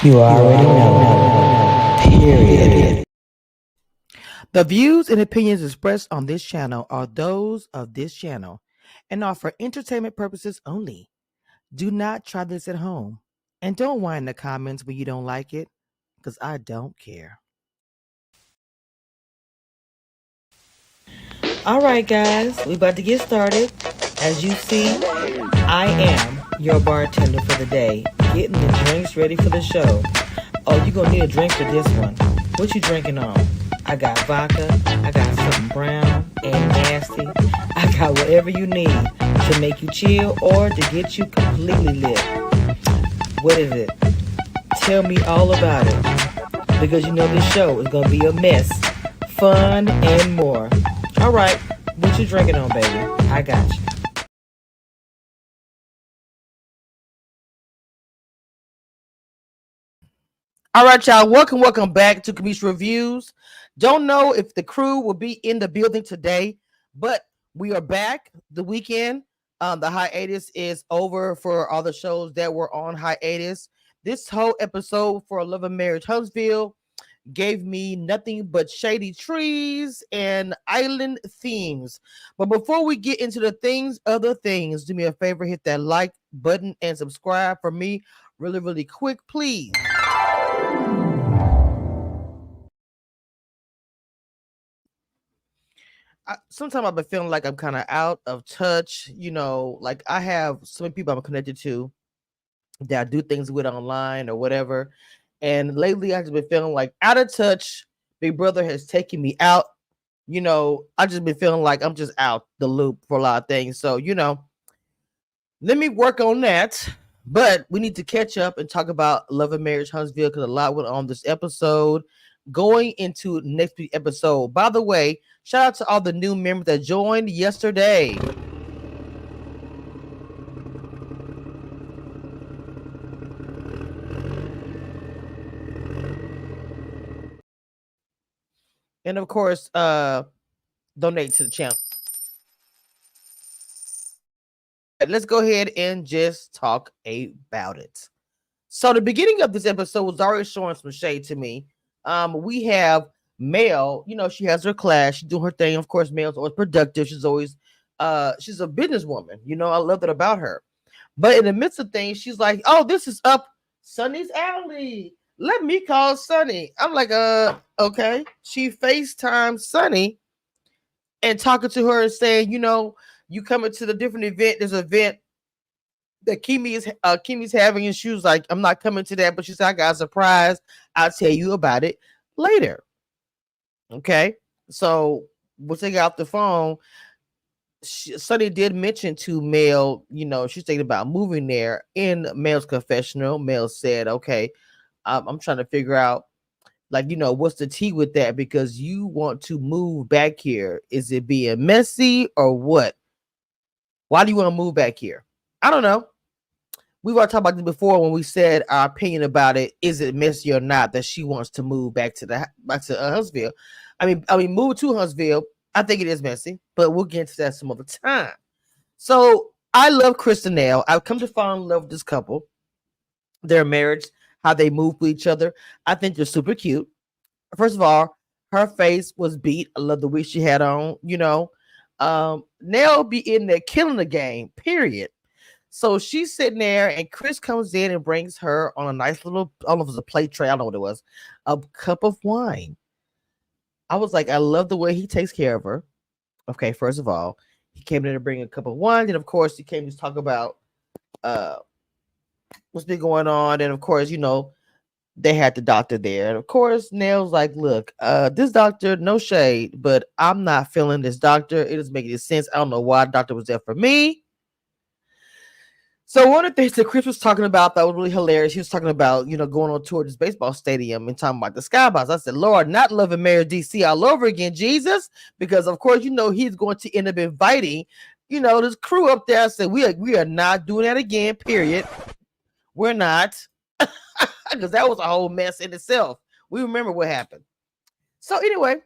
You already know. Period. The views and opinions expressed on this channel are those of this channel and are for entertainment purposes only. Do not try this at home. And don't whine in the comments when you don't like it, because I don't care. All right, guys, we about to get started. As you see, I am your bartender for the day, getting the drinks ready for the show. Oh, you're going to need a drink for this one. What you drinking on? I got vodka, I got something brown and nasty. I got whatever you need to make you chill or to get you completely lit. What is it? Tell me all about it. Because you know this show is going to be a mess, fun, and more. All right, what you drinking on, baby? I got you. All right, y'all. Welcome back to Kamish Reviews. Don't know if the crew will be in the building today, but we are back. The weekend, the hiatus is over for all the shows that were on hiatus. This whole episode for Love and Marriage Huntsville gave me nothing but shady trees and island themes. But before we get into the other things, do me a favor, hit that like button and subscribe for me really quick, please. Sometimes I've been feeling like I'm kind of out of touch. Like I have so many people I'm connected to that I do things with online or whatever. And lately I've just been feeling like out of touch. Big Brother has taken me out. I just been feeling like I'm just out the loop for a lot of things. So, let me work on that. But we need to catch up and talk about Love and Marriage Huntsville because a lot went on this episode. Going into next week's episode. By the way, shout out to all the new members that joined yesterday. And of course, donate to the channel. Let's go ahead and just talk about it. So the beginning of this episode was already showing some shade to me. We have Mel, she has her class, she's doing her thing. Of course, Mel's always productive. She's always she's a businesswoman. I love that about her. But in the midst of things, she's like, oh, this is up Sunni's alley. Let me call Sunni. I'm like, okay. She FaceTime Sunni and talking to her and saying, you coming to the different event. There's an event that Kimi's having, and she was like, I'm not coming to that, but she said, I got a surprise. I'll tell you about it later. Okay. So once they got off the phone, Sunni did mention to Mel, she's thinking about moving there. In Mel's confessional, Mel said, okay, I'm trying to figure out, like, what's the tea with that? Because you want to move back here. Is it being messy or what? Why do you want to move back here? I don't know. We've already talked about this before when we said our opinion about it. Is it messy or not that she wants to move back to Huntsville? I mean, move to Huntsville. I think it is messy, but we'll get into that some other time. So I love Kristen Nail. I've come to fall in love with this couple, their marriage, how they move with each other. I think they're super cute. First of all, her face was beat. I love the wig she had on. Nail be in there killing the game. Period. So she's sitting there, and Chris comes in and brings her on a nice little, I don't know if it was a plate tray, I don't know what it was, a cup of wine. I was like, I love the way he takes care of her. Okay, first of all, he came in to bring a cup of wine, and of course, he came to talk about what's been going on, and of course, they had the doctor there, and of course, Nail's like, look, this doctor, no shade, but I'm not feeling this doctor. It doesn't make any sense. I don't know why the doctor was there for me. So one of the things that Chris was talking about that was really hilarious, he was talking about, going on tour this baseball stadium and talking about the skybox. I said, Lord, not Love and Marriage DC all over again, Jesus, because of course, he's going to end up inviting, this crew up there. I said, we are not doing that again, period. We're not, because that was a whole mess in itself. We remember what happened. So anyway,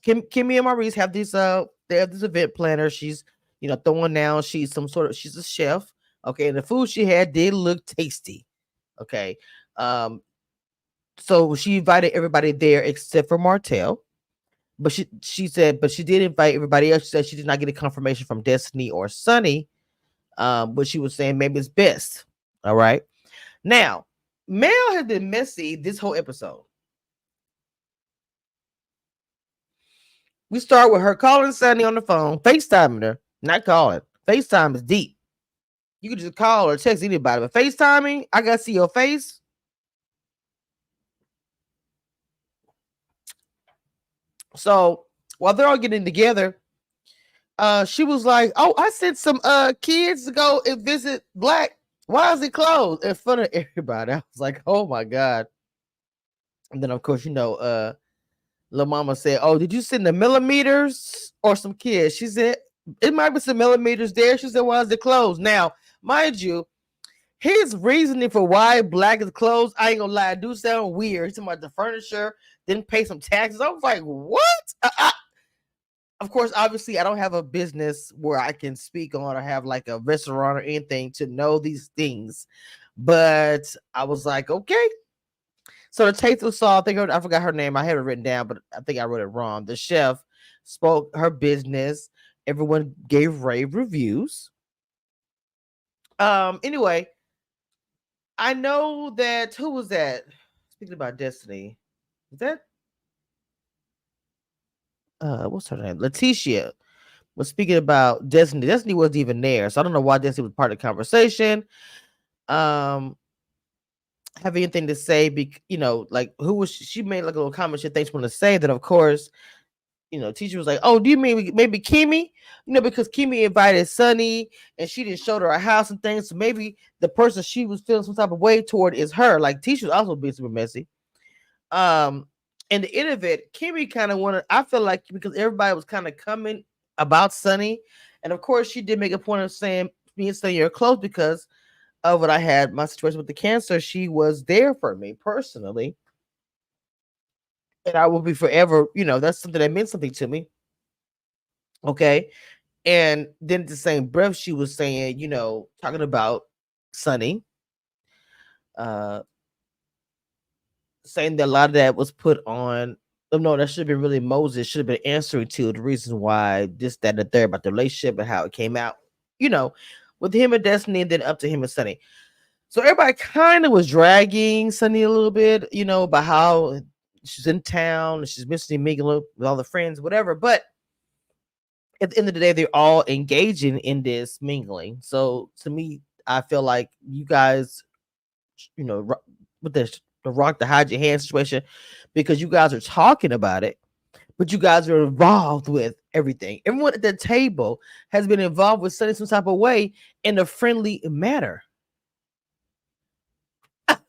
Kimmy and Maurice have this they have this event planner. She's throwing down. She's a chef. Okay, and the food she had did look tasty. Okay. So she invited everybody there except for Martell. But she said, but she did invite everybody else. She said she did not get a confirmation from Destiny or Sunny. But she was saying maybe it's best. All right. Now, Mel has been messy this whole episode. We start with her calling Sunny on the phone, FaceTiming her, not calling. FaceTime is deep. You can just call or text anybody, but FaceTiming, I gotta see your face. So while they're all getting together, she was like, "Oh, I sent some kids to go and visit Black. Why is it closed?" In front of everybody. I was like, "Oh my god!" And then of course, Lil Mama said, "Oh, did you send the millimeters or some kids?" She said, "It might be some millimeters there." She said, "Why is it closed?" Now, mind you, his reasoning for why Black is closed, I ain't gonna lie, do sound weird. He's talking about the furniture, didn't pay some taxes. I was like, what? Of course, obviously, I don't have a business where I can speak on or have like a restaurant or anything to know these things. But I was like, okay. So the taste of saw, I forgot her name. I have it written down, but I think I wrote it wrong. The chef spoke her business. Everyone gave rave reviews. Anyway, I know that who was that? Speaking about Destiny, is that what's her name? Letitia was speaking about Destiny. Destiny wasn't even there, so I don't know why Destiny was part of the conversation. Um, have anything to say? Like who was she made like a little comment she thinks want to say that, of course. Teacher was like, "Oh, do you mean maybe Kimmy? Because Kimmy invited Sunny and she didn't show her a house and things. So maybe the person she was feeling some type of way toward is her." Like teacher was also being super messy. Um, and the end of it, Kimmy kind of wanted. I feel like because everybody was kind of coming about Sunny, and of course she did make a point of saying me and Sunny are close because of what I had my situation with the cancer. She was there for me personally, and I will be forever. That's something that meant something to me. Okay. And then the same breath, she was saying, talking about Sunny, uh, saying that a lot of that was put on. Oh, no, that should have been really Moses, should have been answering to the reason why this, that, and the third about the relationship and how it came out, you know, with him and Destiny, and then up to him and Sunny. So everybody kind of was dragging Sunny a little bit, about how she's in town and she's missing mingling with all the friends, whatever. But at the end of the day, they're all engaging in this mingling. So to me, I feel like you guys, with the rock the hide your hand situation, because you guys are talking about it, but you guys are involved with everything. Everyone at the table has been involved with Sunny some type of way in a friendly manner.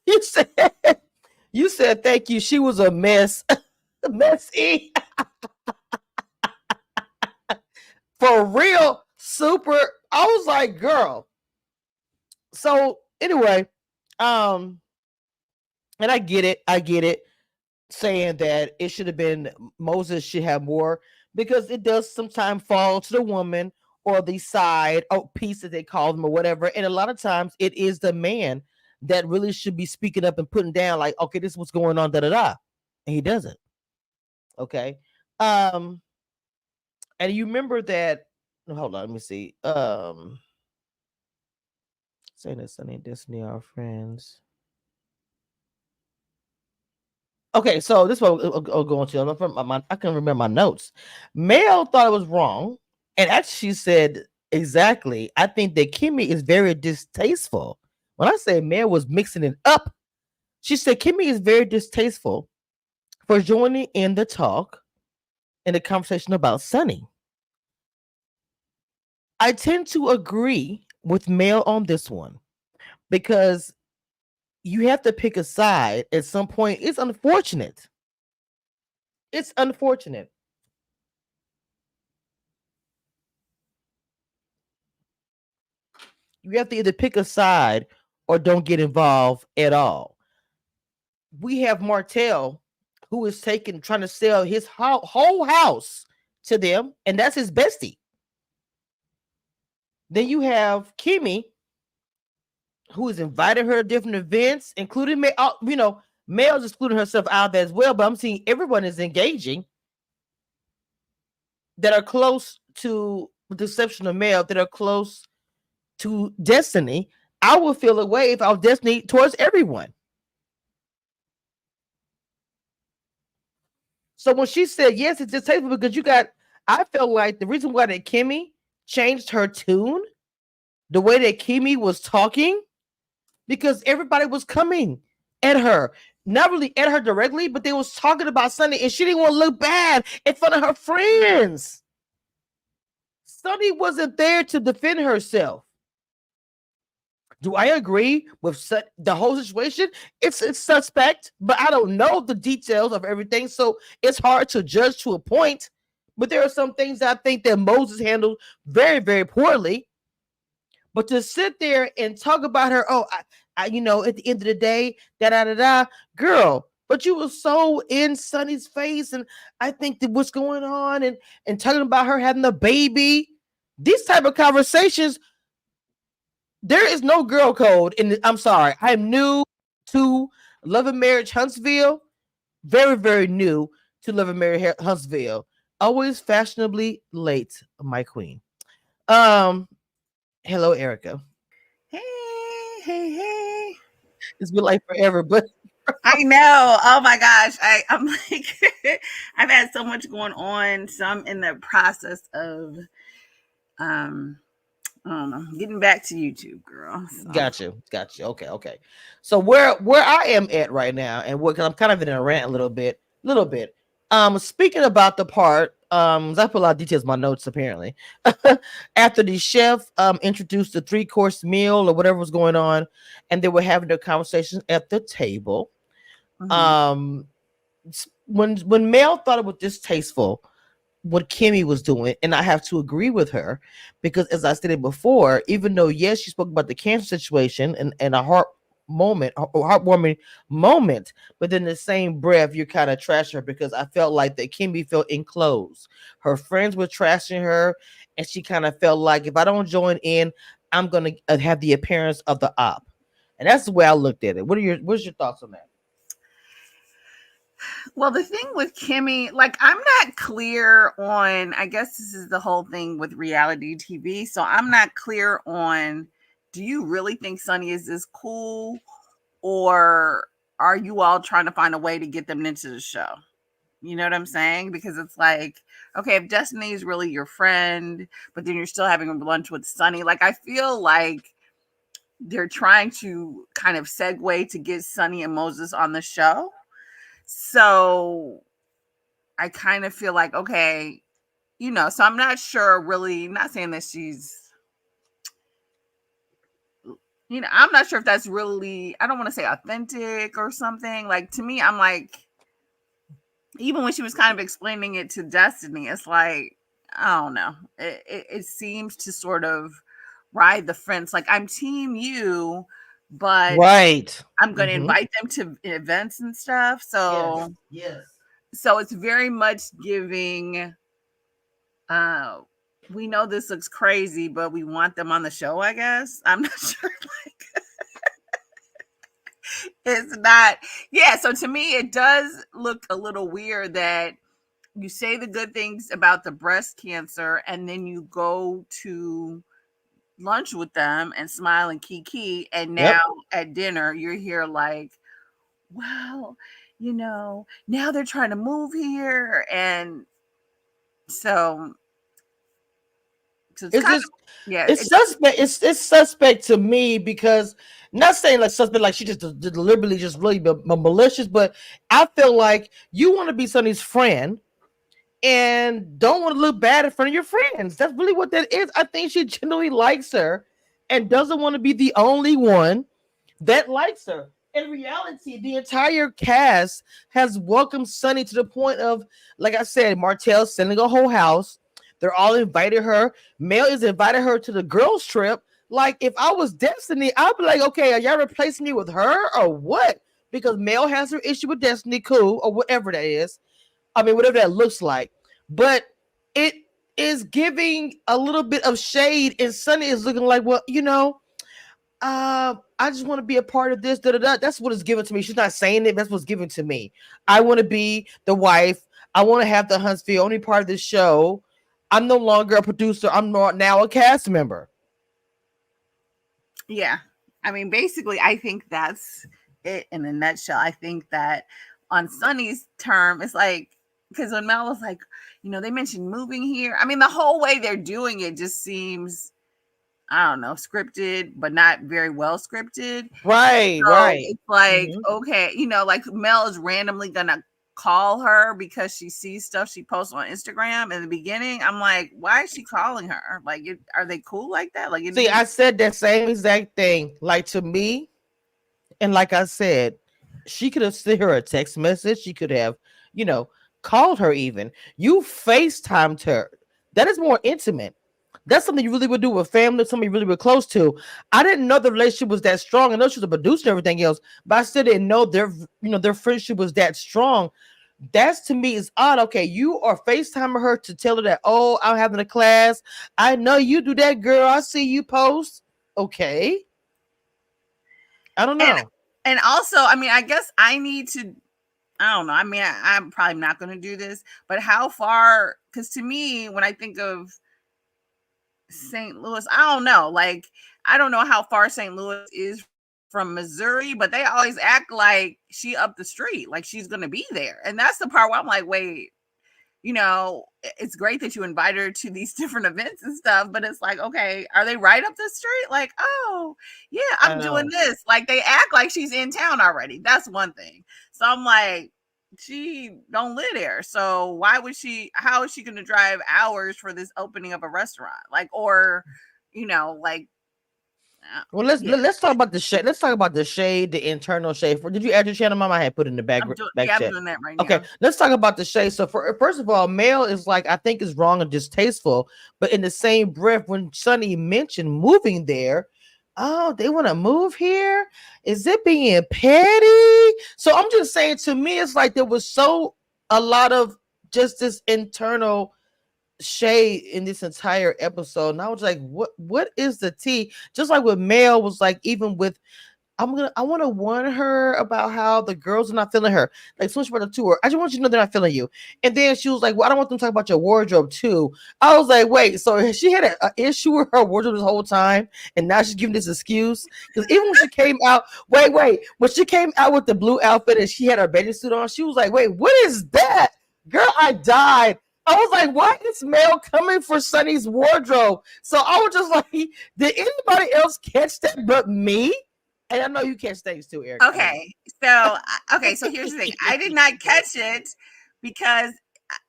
You said you said thank you. She was a mess. Messy. For real. Super. I was like, girl. So anyway, um, and I get it. I get it. Saying that it should have been Moses should have more because it does sometimes fall to the woman or the side piece that they call them or whatever. And a lot of times it is the man that really should be speaking up and putting down, like, okay, this is what's going on, da da da. And he doesn't. Okay. Um, and you remember that. Hold on, let me see. Saying that Sunny and Destiny are friends. Okay, so this one I'll go into. I can remember my notes. Mel thought it was wrong, and actually said exactly. I think that Kimmy is very distasteful. When I say Mel was mixing it up, she said Kimmy is very distasteful for joining in the talk in the conversation about Sunny. I tend to agree with Mel on this one because you have to pick a side at some point. It's unfortunate. It's unfortunate. You have to either pick a side or don't get involved at all. We have Martell, who is trying to sell his whole house to them, and that's his bestie. Then you have Kimmy, who has invited her to different events, including Mel's excluding herself out there as well. But I'm seeing everyone is engaging that are close to, with the exception of Mel, that are close to Destiny. I would feel a way if I was Destiny towards everyone. So when she said yes, it's distasteful because I felt like the reason why that Kimmy changed her tune, the way that Kimmy was talking, because everybody was coming at her. Not really at her directly, but they was talking about Sunny, and she didn't want to look bad in front of her friends. Sunny wasn't there to defend herself. Do I agree with the whole situation? It's suspect, but I don't know the details of everything, so it's hard to judge to a point. But there are some things I think that Moses handled very, very poorly. But to sit there and talk about her, at the end of the day, da da da da, girl. But you were so in Sunny's face, and I think that what's going on, and talking about her having a baby, these type of conversations. There is no girl code I'm sorry. I'm new to Love and Marriage Huntsville. Very, very new to Love and Marriage Huntsville. Always fashionably late, my queen. Um, Hello, Erica. Hey, hey, hey. It's been like forever, but I know. Oh my gosh. I'm like, I've had so much going on. So I'm in the process of, um, I don't know, getting back to YouTube, girl. So. got you. Okay. So where I am at right now, and what, cause I'm kind of in a rant a little bit. Speaking about the part, I put a lot of details in my notes apparently. After the chef introduced the 3-course meal or whatever was going on, and they were having their conversations at the table. Mm-hmm. When Mel thought it was distasteful what Kimmy was doing, and I have to agree with her because, as I stated before, even though yes, she spoke about the cancer situation and a heartwarming moment, but in the same breath, you kind of trash her because I felt like that Kimmy felt enclosed. Her friends were trashing her, and she kind of felt like if I don't join in, I'm gonna have the appearance of the op, and that's the way I looked at it. What's your thoughts on that? Well, the thing with Kimmy, like, I'm not clear on, I guess this is the whole thing with reality TV. So I'm not clear on, do you really think Sunny is this cool? Or are you all trying to find a way to get them into the show? You know what I'm saying? Because it's like, okay, if Destiny is really your friend, but then you're still having lunch with Sunny, like, I feel like they're trying to kind of segue to get Sunny and Moses on the show. So I kind of feel like, okay, so I'm not sure really, not saying that she's, I'm not sure if that's really, I don't want to say authentic or something. Like, to me, I'm like, even when she was kind of explaining it to Destiny, it's like, I don't know. It seems to sort of ride the fence. Like, I'm team you, but Right. I'm going to invite them to events and stuff. So yes. So it's very much giving, we know this looks crazy, but we want them on the show, I guess. I'm not sure. Like, it's not. Yeah. So to me, it does look a little weird that you say the good things about the breast cancer and then you go to lunch with them and smile and kiki. And now at dinner, you're here like, well, now they're trying to move here. And so it's suspect. It's suspect to me because, not saying like suspect like she just deliberately just really malicious, but I feel like you want to be Sunny's friend and don't want to look bad in front of your friends. That's really what that is. I think she genuinely likes her and doesn't want to be the only one that likes her. In reality, the entire cast has welcomed Sunny to the point of, like I said, Martell sending a whole house. They're all invited her. Mel is invited her to the girls' trip. Like, if I was Destiny, I'd be like, okay, are y'all replacing me with her or what? Because Mel has her issue with Destiny, cool, or whatever that is. I mean, whatever that looks like. But it is giving a little bit of shade, and Sunny is looking like, well, I just want to be a part of this. Da, da, da. That's what is given to me. She's not saying it. That's what's given to me. I want to be the wife. I want to have the Huntsville only part of this show. I'm no longer a producer. I'm now a cast member. Yeah. I mean, basically, I think that's it in a nutshell. I think that on Sunny's term, it's like, because when Mel was like, they mentioned moving here. I mean, the whole way they're doing it just seems, I don't know, scripted, but not very well scripted. Right, So right. it's like, Mhm. okay, like Mel is randomly gonna call her because she sees stuff she posts on Instagram in the beginning. I'm like, why is she calling her? Like, are they cool like that? Like, See, I said that same exact thing. Like to me, and like I said, she could have sent her a text message. She could have, called her even. You FaceTimed her. That is more intimate. That's something you really would do with family, somebody you really were close to. I didn't know the relationship was that strong. I know she was a producer and everything else, but I still didn't know their friendship was that strong. That's to me is odd. Okay, you are FaceTiming her to tell her that, oh, I'm having a class. I know you do that, girl. I see you post. Okay. I don't know. And also, I mean, I guess I need to, I don't know. I mean, I'm probably not going to do this, but how far? Because to me, when I think of St. Louis, I don't know. Like, I don't know how far St. Louis is from Missouri, but they always act like she up the street, like she's going to be there. And that's the part where I'm like, wait, it's great that you invite her to these different events and stuff, but it's like, okay, are they right up the street? Like, oh, yeah, I'm doing this. Like, they act like she's in town already. That's one thing. So I'm like, she don't live there. So why would how is she going to drive hours for this opening of a restaurant? Like, or, like, Well, let's talk about the shade. Let's talk about the shade, the internal shade. Did you add your channel, Mom? I had put in the back I'm chat. doing that right Okay, now. let's talk about the shade. So, first of all, Mel is like, I think is wrong and distasteful. But in the same breath, when Sunni mentioned moving there, oh, they want to move here. Is it being petty? So I'm just saying. To me, it's like there was a lot of just this internal shade in this entire episode, and I was like, what is the tea? Just like with Mel was like, even with I want to warn her about how the girls are not feeling her. Like, so much about the tour. I just want you to know they're not feeling you. And then she was like, well, I don't want them to talk about your wardrobe too. I was like, wait, so she had an issue with her wardrobe this whole time, and now she's giving this excuse? Because even when she came out, when she came out with the blue outfit and she had her bathing suit on, she was like, wait, what is that? Girl, I died. I was like, why is Mel coming for Sunny's wardrobe? So I was just like, did anybody else catch that but me? And I know you catch things too, Eric. Okay, so here's the thing. I did not catch it because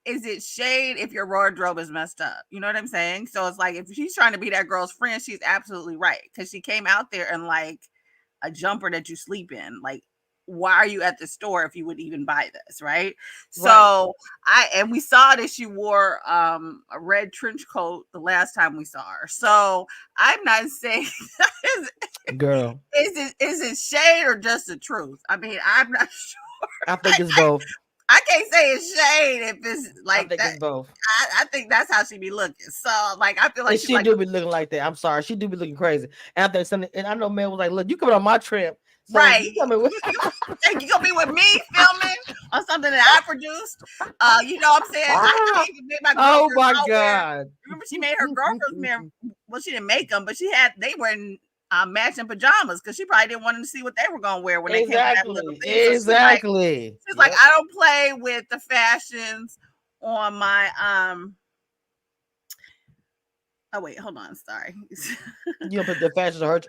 is it shade if your wardrobe is messed up? You know what I'm saying? So it's like if she's trying to be that girl's friend, she's absolutely right because she came out there in like a jumper that you sleep in. Like, why are you at the store if you would even buy this, right? So we saw that she wore a red trench coat the last time we saw her. So I'm not saying Girl, is it shade or just the truth? I mean, I'm not sure. I think it's both. I can't say it's shade if it's like I think that. it's both. I think that's how she be looking. So like I feel like she do be looking like that. I'm sorry, she do be looking crazy. And I think something, and I know Mel was like, look, you coming on my trip. So right. You coming with you gonna be with me filming on something that I produced. You know what I'm saying? I even made my oh my God. Remember she made her girlfriends wear, well, she didn't make them, but they were in matching pajamas because she probably didn't want them to see what they were gonna wear when they came to that little thing. Exactly. She's like, I don't play with the fashions on my oh wait, hold on, sorry. You don't put the fashions on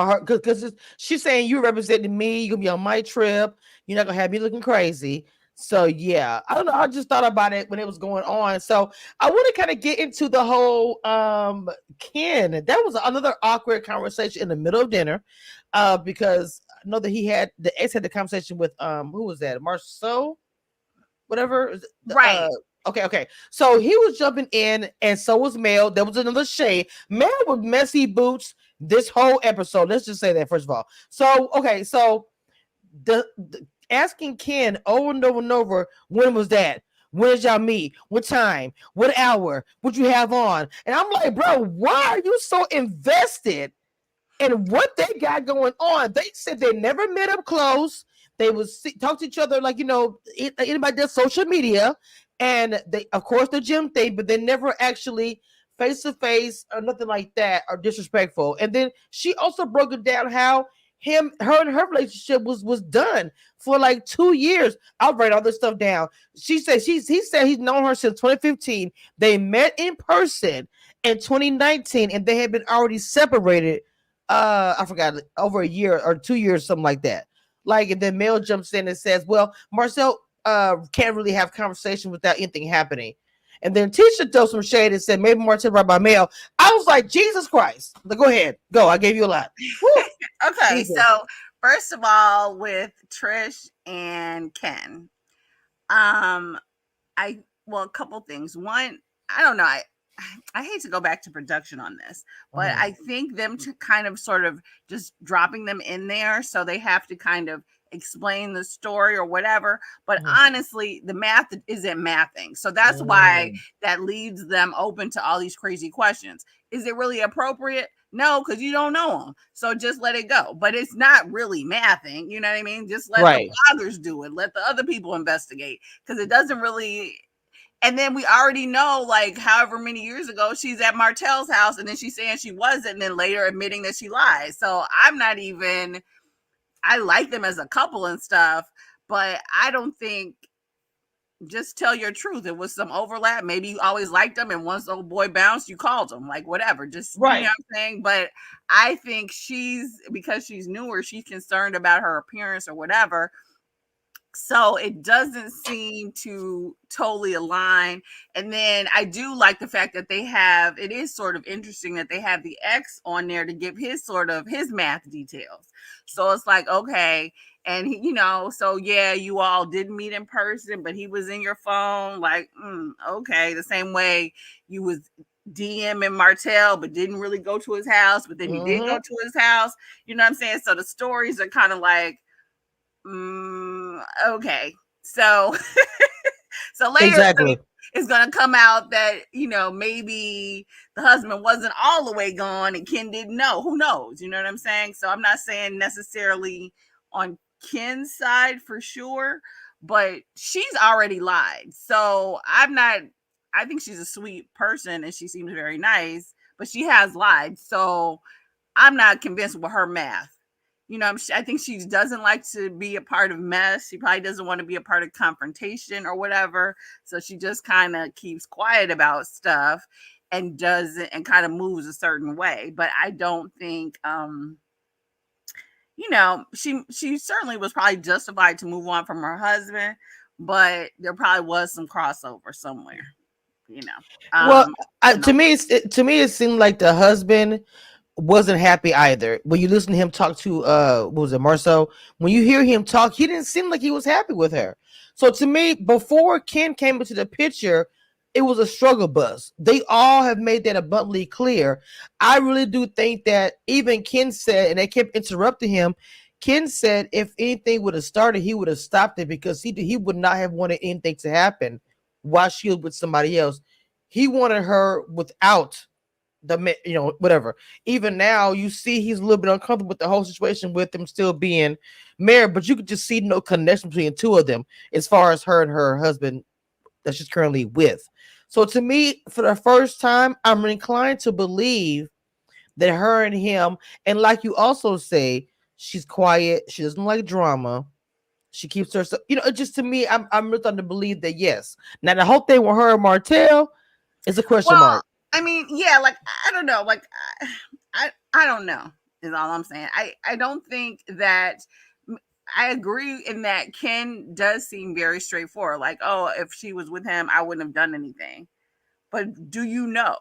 her because she's saying you representing me, you're gonna be on my trip, you're not gonna have me looking crazy. So yeah, I don't know. I just thought about it when it was going on. So I want to kind of get into the whole Ken. That was another awkward conversation in the middle of dinner, because I know that the ex had the conversation with who was that? Marceau, whatever. Right. Okay. So he was jumping in, and so was Mel. There was another shade. Mel with messy boots this whole episode. Let's just say that first of all. So okay, so the asking Ken over and over and over, when was that? When did y'all meet? What time? What hour? What you have on? And I'm like, bro, why are you so invested And what they got going on, they said they never met up close. They would talk to each other like, anybody does social media. And they, of course, the gym thing, but they never actually face to face or nothing like that or disrespectful. And then she also broke it down how her and her relationship was done for like 2 years. I'll write all this stuff down. She said he said he's known her since 2015. They met in person in 2019, and they had been already separated. I forgot, over a year or 2 years, something like that. Like, and then Mel jumps in and says, "Well, Marcel can't really have conversation without anything happening." And then Tisha threw some shade and said, "Maybe Marcel right by Mel." I was like, Jesus Christ! Go ahead, go. I gave you a lot. Okay, Jesus. so first of all, with Trish and Ken, a couple things. One, I don't know. I hate to go back to production on this, but I think them to kind of sort of just dropping them in there so they have to kind of explain the story or whatever. But honestly, the math isn't mathing. So that's why that leaves them open to all these crazy questions. Is it really appropriate? No, because you don't know them. So just let it go. But it's not really mathing. You know what I mean? Just let the bloggers do it. Let the other people investigate, because it doesn't really. And then we already know, like, however many years ago, she's at Martell's house, and then she's saying she wasn't, and then later admitting that she lies. So I'm not even, I like them as a couple and stuff, but I don't think, just tell your truth. It was some overlap. Maybe you always liked them, and once old boy bounced, you called him. Like, whatever. Just, you know what I'm saying? But I think because she's newer, she's concerned about her appearance or whatever. So it doesn't seem to totally align. And then I do like the fact that it is sort of interesting that they have the ex on there to give his math details. So it's like, okay. And he, so yeah, you all didn't meet in person, but he was in your phone. Like, okay. The same way you was DMing Martell, but didn't really go to his house, but then he did go to his house. You know what I'm saying? So the stories are kind of like, okay. So later it's gonna come out that maybe the husband wasn't all the way gone and Ken didn't know. Who knows? You know what I'm saying? So I'm not saying necessarily on Ken's side for sure, but she's already lied. So I think she's a sweet person and she seems very nice, but she has lied. So I'm not convinced with her math. I think she doesn't like to be a part of mess. She probably doesn't want to be a part of confrontation or whatever. So she just kind of keeps quiet about stuff and kind of moves a certain way. But I don't think, she certainly was probably justified to move on from her husband, but there probably was some crossover somewhere, to me, it seemed like the husband wasn't happy either. When you listen to him talk to what was it, Marcel? When you hear him talk, he didn't seem like he was happy with her. So to me, before Ken came into the picture, it was a struggle bus. They all have made that abundantly clear. I really do think that even Ken said, and they kept interrupting him, Ken said if anything would have started, he would have stopped it because he would not have wanted anything to happen while she was with somebody else. He wanted her without whatever. Even now, you see he's a little bit uncomfortable with the whole situation with them still being married, but you could just see no connection between the two of them as far as her and her husband that she's currently with. So to me, for the first time, I'm inclined to believe that her and him, and like you also say, she's quiet, she doesn't like drama, she keeps her, just to me, I'm really starting to believe that yes. Now the whole thing with her and Martell is a question mark. I mean, yeah, like, I don't know. Like, I don't know is all I'm saying. I don't think that I agree in that Ken does seem very straightforward. Like, oh, if she was with him, I wouldn't have done anything. But do you know?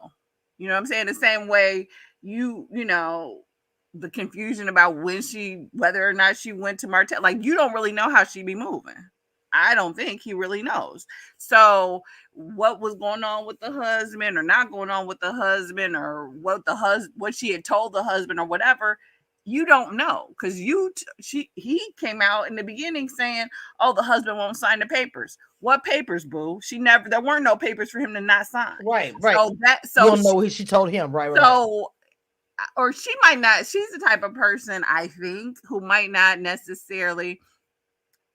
You know what I'm saying? The same way the confusion about whether or not she went to Martell. Like, you don't really know how she be moving. I don't think he really knows. So what was going on with the husband or not going on with the husband, or what she had told the husband or whatever, you don't know. Because he came out in the beginning saying, oh, the husband won't sign the papers. What papers, boo? There weren't no papers for him to not sign. Right. So you don't know what she told him. Right. So or she might not. She's the type of person, I think, who might not necessarily,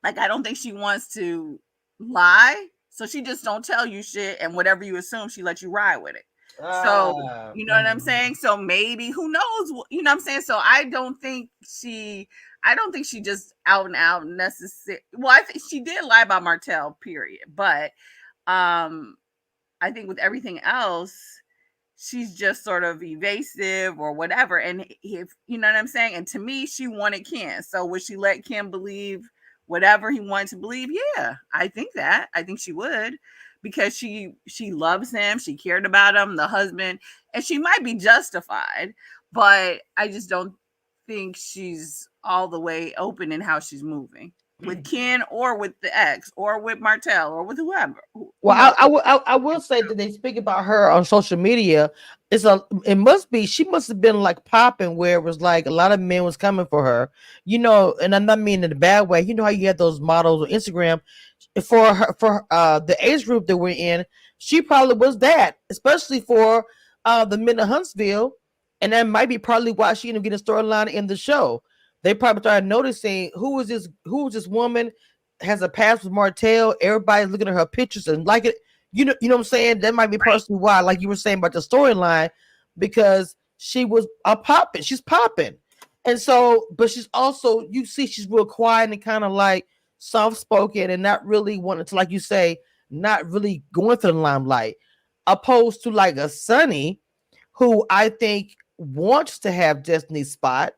like, I don't think she wants to lie. So she just don't tell you shit, and whatever you assume, she lets you ride with it. So you know what I'm saying? So maybe, who knows? You know what I'm saying? So I don't think she just out and out necessary. Well, I think she did lie about Martell, period. But I think with everything else, she's just sort of evasive or whatever. And if you know what I'm saying, and to me, she wanted Ken. So would she let Ken believe whatever he wanted to believe? Yeah, I think she would, because she loves him, she cared about him, the husband, and she might be justified, but I just don't think she's all the way open in how she's moving with Ken or with the ex or with Martell or with whoever. Well, I will say that they speak about her on social media. She must have been like popping, where it was like a lot of men was coming for her, and I'm not meaning in a bad way. You know how you had those models on Instagram for her, for the age group that we're in. She probably was that, especially for the men of Huntsville, and that might be probably why she ended up getting a storyline in the show. They probably started noticing who is this woman, has a past with Martell. Everybody's looking at her pictures and like it. You know what I'm saying? That might be personally why, like you were saying about the storyline, because she was a popping. She's popping. And so, but she's also, you see, she's real quiet and kind of like soft spoken and not really wanting to, like you say, not really going for the limelight, opposed to like a Sunny, who I think wants to have Destiny's spot,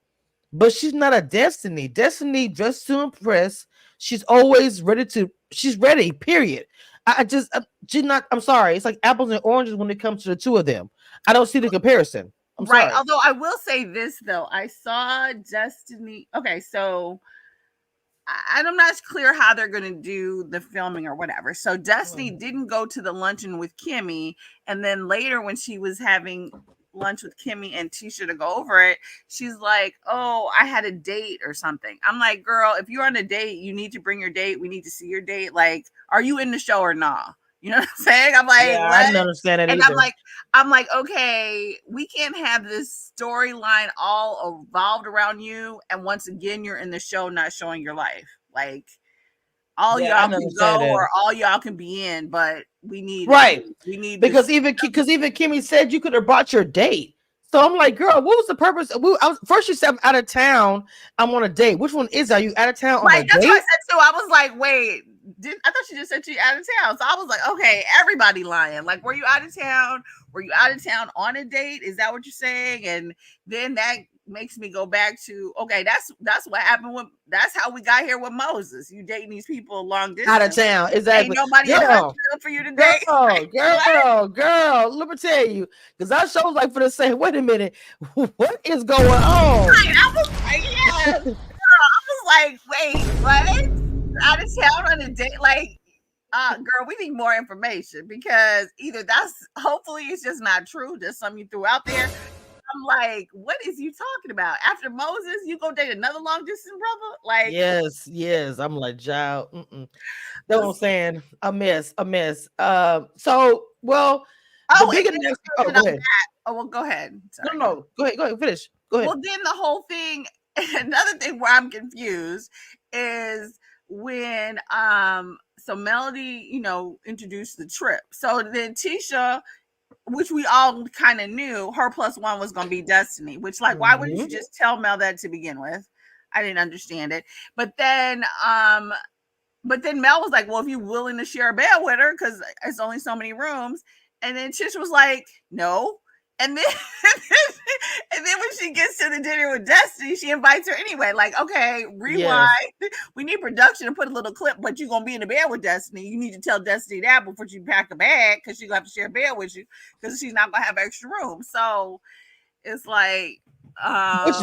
but she's not a Destiny. Destiny dressed to impress. She's always ready to. She's ready. Period. She's not. I'm sorry. It's like apples and oranges when it comes to the two of them. I don't see the comparison. I'm right. sorry. Although I will say this though, I saw Destiny. Okay, so I'm not clear how they're going to do the filming or whatever. So Destiny didn't go to the luncheon with Kimmy, and then later when she was having lunch with Kimmy and Tisha to go over it, she's like, "Oh, I had a date or something." I'm like, "Girl, if you're on a date, you need to bring your date. We need to see your date. Like, are you in the show or not?" You know what I'm saying? I'm like, yeah, what? I didn't understand that and either. I'm like, okay, we can't have this storyline all evolved around you, and once again, you're in the show, not showing your life. Like, all Yeah, I y'all didn't can understand go that. or all y'all can be in, but we need Right. this. Because even Kimmy said you could have brought your date. So I'm like, girl, what was the purpose? First you said I'm out of town. I'm on a date. Which one is? Are you out of town on Right, a that's date? what I said too. I was like, wait, I thought she just said she out of town. So I was like, okay, everybody lying. Like, were you out of town? Were you out of town on a date? Is that what you're saying? And then that makes me go back to, okay, that's what happened with, that's how we got here with Moses. You dating these people long distance. Out of town, Ain't exactly. nobody in Huntsville for you to date. Girl. Let me tell you, because our show's like for the same. Wait a minute, what is going on? Right, I was like, yeah, girl, I was like, wait, what? Out of town on a date? Like, girl, we need more information, because either that's, hopefully it's just not true, just something you threw out there. I'm like, what is you talking about? After Moses, you go date another long distance brother? Like, Yes. I'm like, child. That's what I'm saying. A mess. So, well, the oh, big and announcement. then Oh, on go ahead. that, oh, well, go ahead. Sorry. No. Go ahead. Finish. Go ahead. Well, then the whole thing, another thing where I'm confused is when so Melody, introduced the trip. So then Tisha, which we all kind of knew, her plus one was gonna be Destiny, which, like, why wouldn't you just tell Mel that to begin with? I didn't understand it. But then Mel was like, well, if you're willing to share a bed with her, because it's only so many rooms. And then Tish was like, no. And then and then when she gets to the dinner with Destiny, she invites her anyway. Like, okay, rewind. Yes. We need production to put a little clip, but you're gonna be in the bed with Destiny. You need to tell Destiny that before you pack a bag, because she's gonna have to share a bed with you, because she's not gonna have extra room. So it's like,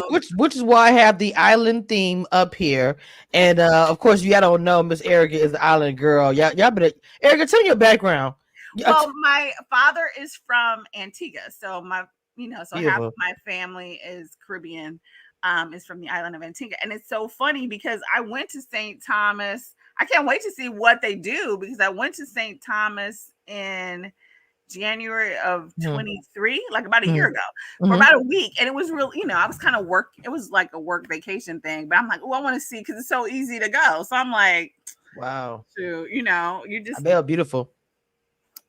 which is why I have the island theme up here, and of course, y'all don't know Miss Erica is the island girl. Y'all better, Erica, tell me your background. Well, my father is from Antigua, so so half Beautiful. of my family is Caribbean, is from the island of Antigua, and it's so funny because I went to St. Thomas. I can't wait to see what they do, because I went to St. Thomas in January of Mhm. 23, like about a year Mhm. ago, for Mhm. about a week. And it was real, I was kind of it was like a work vacation thing, but I'm like, oh, I want to see because it's so easy to go. So I'm like, Wow. to, you I just bet beautiful.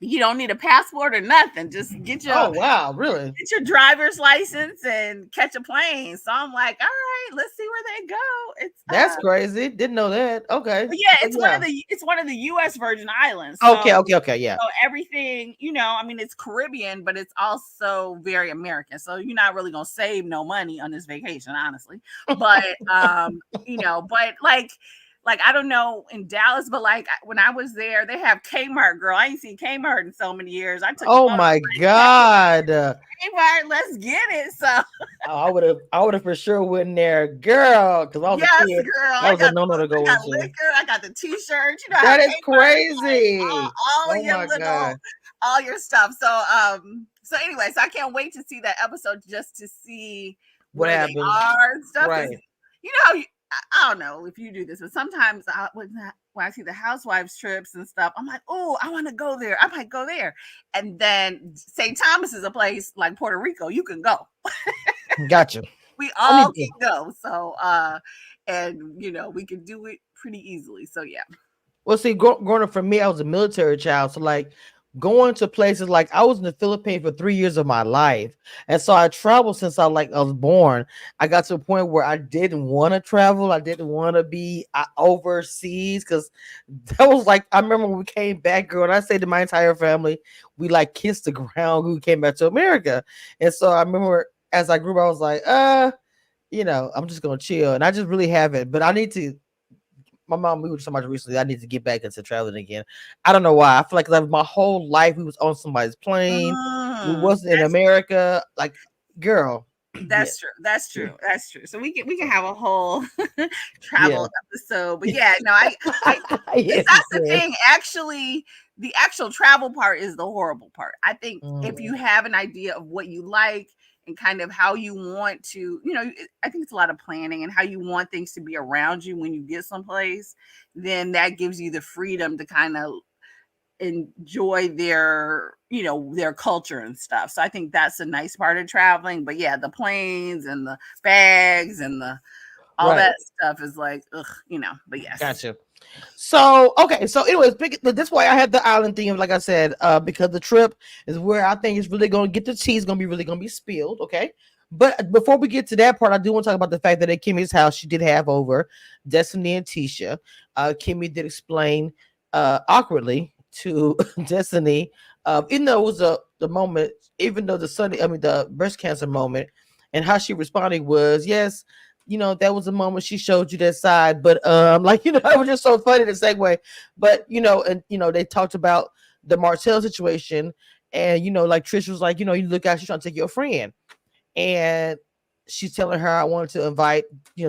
you don't need a passport or nothing. Just Oh wow, really? get your driver's license and catch a plane. So I'm like, all right, let's see where they go. It's That's crazy. Didn't know that. Okay. but yeah, So yeah. it's one of the US Virgin Islands. Okay, okay, okay, yeah. So everything, I mean, it's Caribbean, but it's also very American. So you're not really gonna save no money on this vacation, honestly. But but like I don't know in Dallas, but like when I was there, they have Kmart, girl. I ain't seen Kmart in so many years. I took a Oh photo. my God. Kmart, let's get it. So I would have for sure went in there, girl, because I was a yes, kid. girl. That was a no-no to I go got into. liquor. I got the T-shirt. You know how That is Kmart is like crazy. all Oh your my little, God. all your stuff. So anyway, so I can't wait to see that episode just to see What where they happens? are and stuff. Because Right. you know how I don't know if you do this, but sometimes when I see the housewives trips and stuff, I'm like, oh, I want to go there. I might go there. And then St. Thomas is a place like Puerto Rico. You can go. Gotcha. We I need all to. can go. So and we can do it pretty easily. So yeah. Well, see, growing up for me, I was a military child. So, like, going to places like I was in the Philippines for 3 years of my life. And so I traveled since I was born. I got to a point where I didn't want to travel. I didn't want to be overseas because that was like, I remember when we came back, girl, and I say to my entire family, we like kissed the ground when we came back to America. And so I remember as I grew up, I was like, I'm just going to chill. And I just really haven't. But I need to my mom, we were so much recently. I need to get back into traveling again. I don't know why. I feel like my whole life we was on somebody's plane. We wasn't in America. Like, girl, yeah, That's true. That's true. That's true. So we can have a whole yeah, travel episode. But yeah, no, I yes, that's the yes. thing. Actually, the actual travel part is the horrible part. I think if you Mm, have an idea of what you like and kind of how you want to, I think it's a lot of planning and how you want things to be around you when you get someplace, then that gives you the freedom to kind of enjoy their culture and stuff. So I think that's a nice part of traveling. But yeah, the planes and the bags and the all right, that stuff is like but yes. gotcha. So okay, so anyways, this why I had the island theme, like I said, because the trip is where I think it's really gonna get the tea is gonna be really gonna be spilled. Okay. But before we get to that part, I do want to talk about the fact that at Kimmy's house, she did have over Destiny and Tisha. Kimmy did explain awkwardly to Destiny, even though it was the moment, even though the breast cancer moment, and how she responded was, yes, that was a moment she showed you that side. But it was just so funny to segue. But they talked about the Martell situation, and like Trish was like, you look out, she's trying to take your friend, and she's telling her, I wanted to invite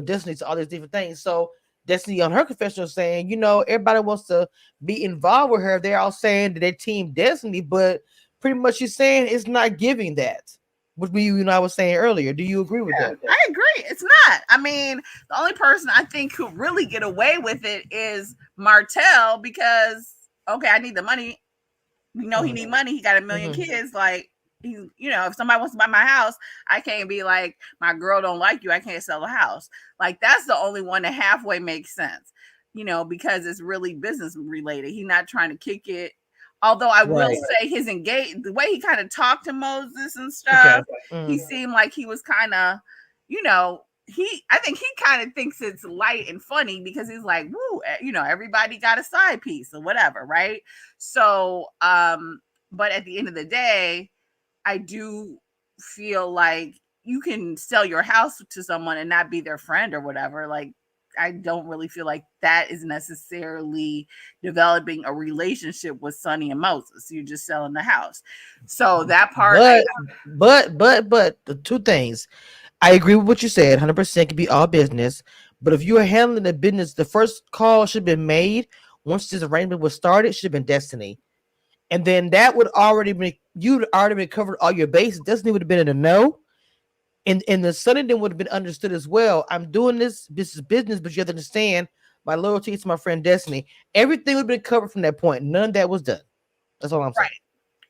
Destiny to all these different things. So Destiny on her confessional saying, everybody wants to be involved with her. They're all saying that they team Destiny, but pretty much she's saying it's not giving that. Which I was saying earlier. Do you agree with Yeah, that? I agree. It's not. I mean, the only person I think who really get away with it is Martell because okay, I need the money. He need money. He got a million Mhm. kids. Like if somebody wants to buy my house, I can't be like my girl don't like you. I can't sell the house. Like that's the only one that halfway makes sense. Because it's really business related. He's not trying to kick it. Although I will Right. say the way he kind of talked to Moses and Okay. stuff, he seemed like he was kind of, I think he kind of thinks it's light and funny because he's like, woo, everybody got a side piece or whatever, right? So, but at the end of the day, I do feel like you can sell your house to someone and not be their friend or whatever. Like, I don't really feel like that is necessarily developing a relationship with Sunny and Moses. You're just selling the house. So that part, But the two things. I agree with what you said. 100% could be all business. But if you are handling the business, the first call should have been made once this arrangement was started. Should have been Destiny, and then that would already be you'd already been covered all your bases. Destiny would have been in a no, and the Sunny then would have been understood as well. I'm doing this. This is business, but you have to understand my loyalty to my friend Destiny. Everything would have been covered from that point. None of that was done. That's all I'm saying. right.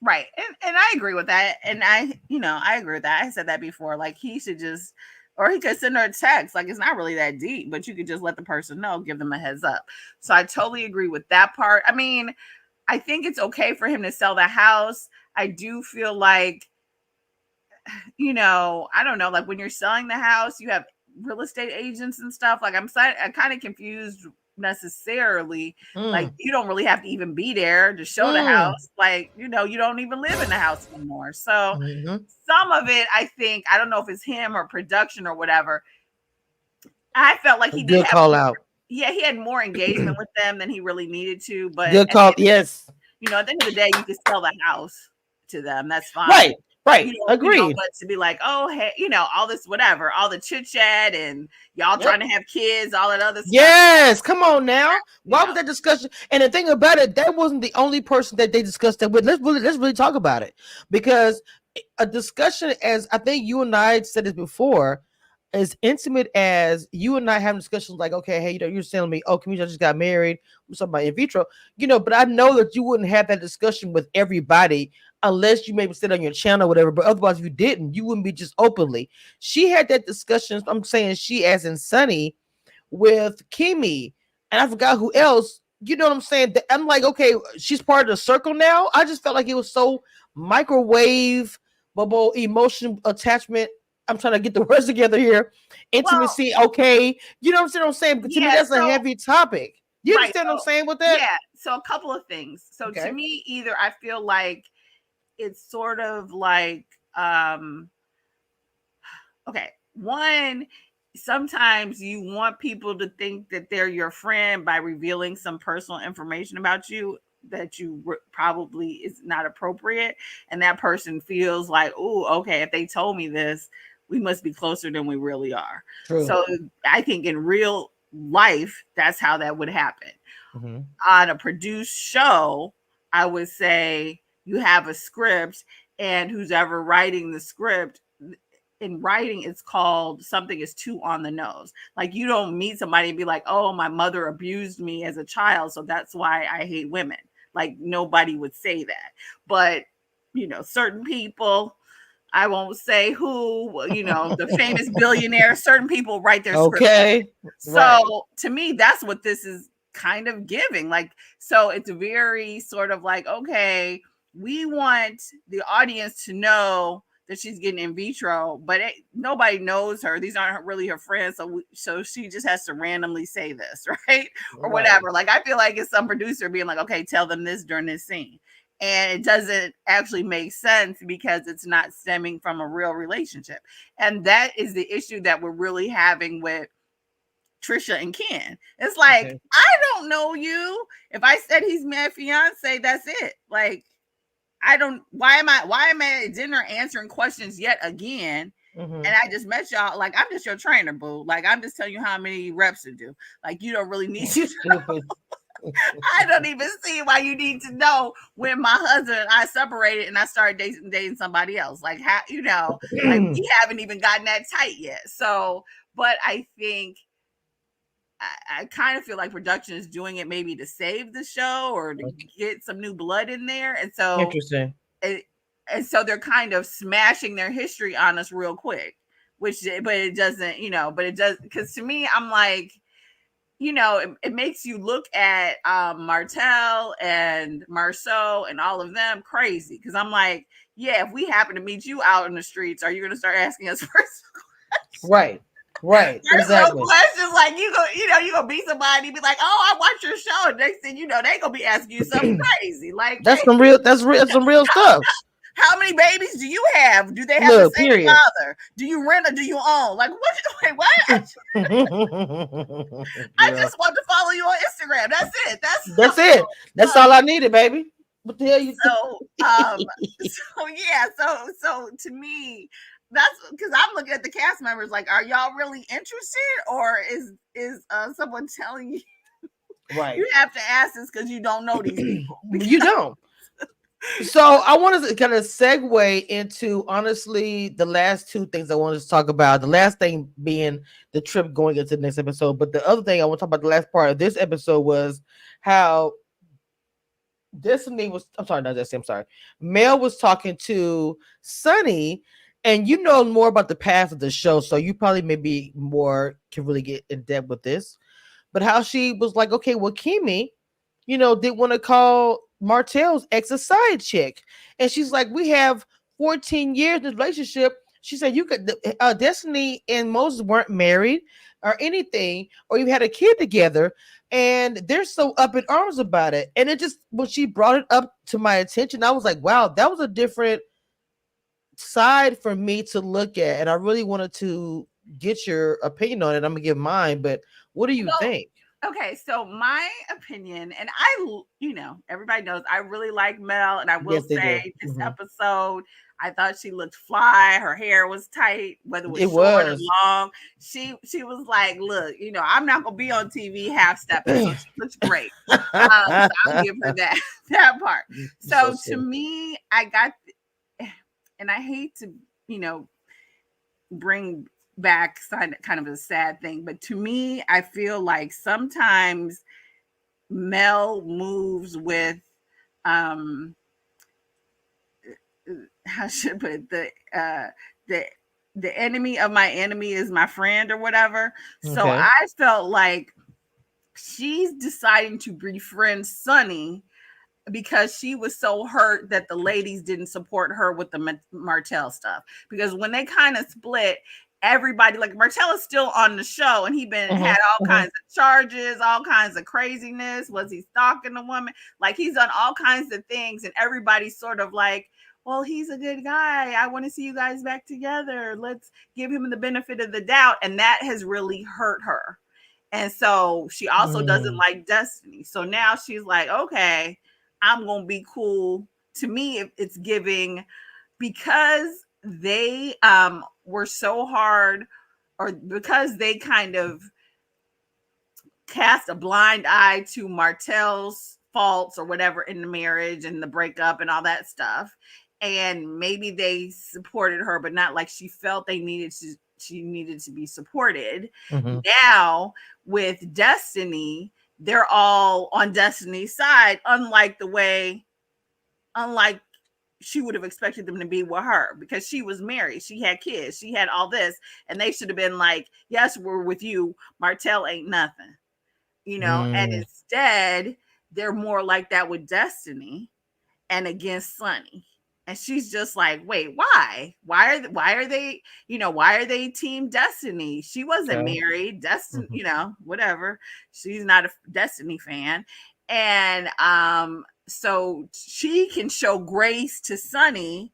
Right. And I agree with that. And I agree with that. I said that before. Like he should just, or he could send her a text. Like it's not really that deep, but you could just let the person know, give them a heads up. So I totally agree with that part. I mean, I think it's okay for him to sell the house. I do feel like, I don't know, like when you're selling the house, you have real estate agents and stuff. Like I'm kind of confused necessarily. Like Mm, you don't really have to even be there to show the mm, house. Like, you don't even live in the house anymore. So mhm. some of it, I think, I don't know if it's him or production or whatever. I felt like he did Good have call more, out. yeah, he had more engagement with them than he really needed to. But Good call. Yes. at the end of the day, you can sell the house to them. That's fine. Right. Right. Agreed. But to be like, oh, hey, all this, whatever, all the chit chat and y'all Yep. trying to have kids, all that other stuff. Yes, come on now. You Why know, was that discussion? And the thing about it, that wasn't the only person that they discussed that with. Let's really talk about it, because a discussion, as I think you and I said this before, as intimate as you and I having discussions like, okay, hey, you're telling me, oh, Camille just got married, we're talking about in vitro, but I know that you wouldn't have that discussion with everybody unless you maybe sit on your channel or whatever. But otherwise, if you didn't, you wouldn't be just openly. She had that discussion. I'm saying she, as in Sunny, with Kimmy, and I forgot who else. You know what I'm saying? I'm like, okay, she's part of the circle now. I just felt like it was so microwave, bubble, emotion attachment. I'm trying to get the words together here. well, Intimacy, okay. You know what I'm saying? But to me, yeah. that's a So heavy topic. You right. understand what I'm So saying with that? yeah. So a couple of things. So to Okay. me, either I feel like it's sort of like, okay, one, sometimes you want people to think that they're your friend by revealing some personal information about you that probably is not appropriate, and that person feels like, oh, okay, if they told me this, we must be closer than we really are. True. So I think in real life, that's how that would happen. Mm-hmm. On a produced show, I would say you have a script, and who's ever writing the script, in writing, it's called something is too on the nose. Like you don't meet somebody and be like, oh, my mother abused me as a child, so that's why I hate women. Like nobody would say that. But certain people, I won't say who, the famous billionaire, certain people write their script. Okay. So Right. to me, that's what this is kind of giving. Like, so it's very sort of like, okay, we want the audience to know that she's getting in vitro, but nobody knows her. These aren't really her friends, so she just has to randomly say this, right? Or Right. whatever. Like I feel like it's some producer being like, okay, tell them this during this scene. And it doesn't actually make sense because it's not stemming from a real relationship. And that is the issue that we're really having with Trisha and Ken. It's like, Okay. I don't know you. If I said he's my fiance, that's it. Like, why am I at dinner answering questions yet again? Mm-hmm. And I just met y'all. Like, I'm just your trainer, boo. Like, I'm just telling you how many reps to do. Like, you don't really need to know. I don't even see why you need to know when my husband and I separated and I started dating somebody else. Like, how, like we haven't even gotten that tight yet. So, but I think I kind of feel like production is doing it maybe to save the show or to get some new blood in there. And so Interesting. And so they're kind of smashing their history on us real quick, but it doesn't, but it does. Because to me, I'm like, it makes you look at Martell and Marceau and all of them crazy. Because I'm like, yeah, if we happen to meet you out in the streets, are you going to start asking us personal questions? Right. Right. Exactly. Questions like you gonna beat somebody, be like, oh, I watch your show. Next thing you know, they gonna be asking you something crazy. Like that's some real stuff. How many babies do you have? Do they have the same period. father? Do you rent or do you own? Like what? Wait, what? I just want to follow you on Instagram. That's it. That's it. That's all I needed, baby. What the hell you? So so to me, that's because I'm looking at the cast members like, are y'all really interested, or is someone telling you? Right. You have to ask this because you don't know these people. You don't. So I wanted to kind of segue into, honestly, the last two things I wanted to talk about. The last thing being the trip going into the next episode, but the other thing I want to talk about, the last part of this episode, was how Destiny was, I'm sorry, not Destiny, I'm sorry. Mel was talking to Sunny, and you know more about the past of the show, so you probably maybe more can really get in depth with this. But how she was like, okay, well, Kimmy, did want to call Martell's ex a side chick. And she's like, we have 14 years in the relationship. She said, you could, Destiny and Moses weren't married or anything, or you had a kid together. And they're so up in arms about it. And it just, when she brought it up to my attention, I was like, wow, that was a different side for me to look at. And I really wanted to get your opinion on it. I'm going to give mine, but what do you Well, think? okay, so my opinion, and everybody knows I really like Mel, and I will Yes, they do. say this episode, I thought she looked fly. Her hair was tight, whether it was It short or was. long. She was like, look, I'm not gonna be on TV half stepping, so she looks great. So I'll give her that that part. So to me, I got, and I hate to, bring back kind of a sad thing, but to me, I feel like sometimes Mel moves with how should I put it, the enemy of my enemy is my friend or whatever. So Okay. I felt like she's deciding to befriend Sunny because she was so hurt that the ladies didn't support her with the Martell stuff. Because when they kind of split, everybody, like, Martell is still on the show, and had all kinds of charges, all kinds of craziness. Was he stalking a woman? Like, he's done all kinds of things, and everybody's sort of like, well, he's a good guy. I want to see you guys back together. Let's give him the benefit of the doubt. And that has really hurt her. And so she also doesn't like Destiny. So now she's like, okay, I'm going to be cool. To me, it's giving, because they were so hard, or because they kind of cast a blind eye to Martell's faults or whatever in the marriage and the breakup and all that stuff. And maybe they supported her, but not like she felt she needed to be supported. Now with Destiny, they're all on Destiny's side, unlike she would have expected them to be with her, because she was married, she had kids, she had all this, and they should have been like, yes, we're with you, Martell ain't nothing, and instead they're more like that with Destiny and against Sunny. And she's just like, wait, why are they team Destiny? She wasn't married. Destiny, whatever. She's not a Destiny fan. And so she can show grace to Sunny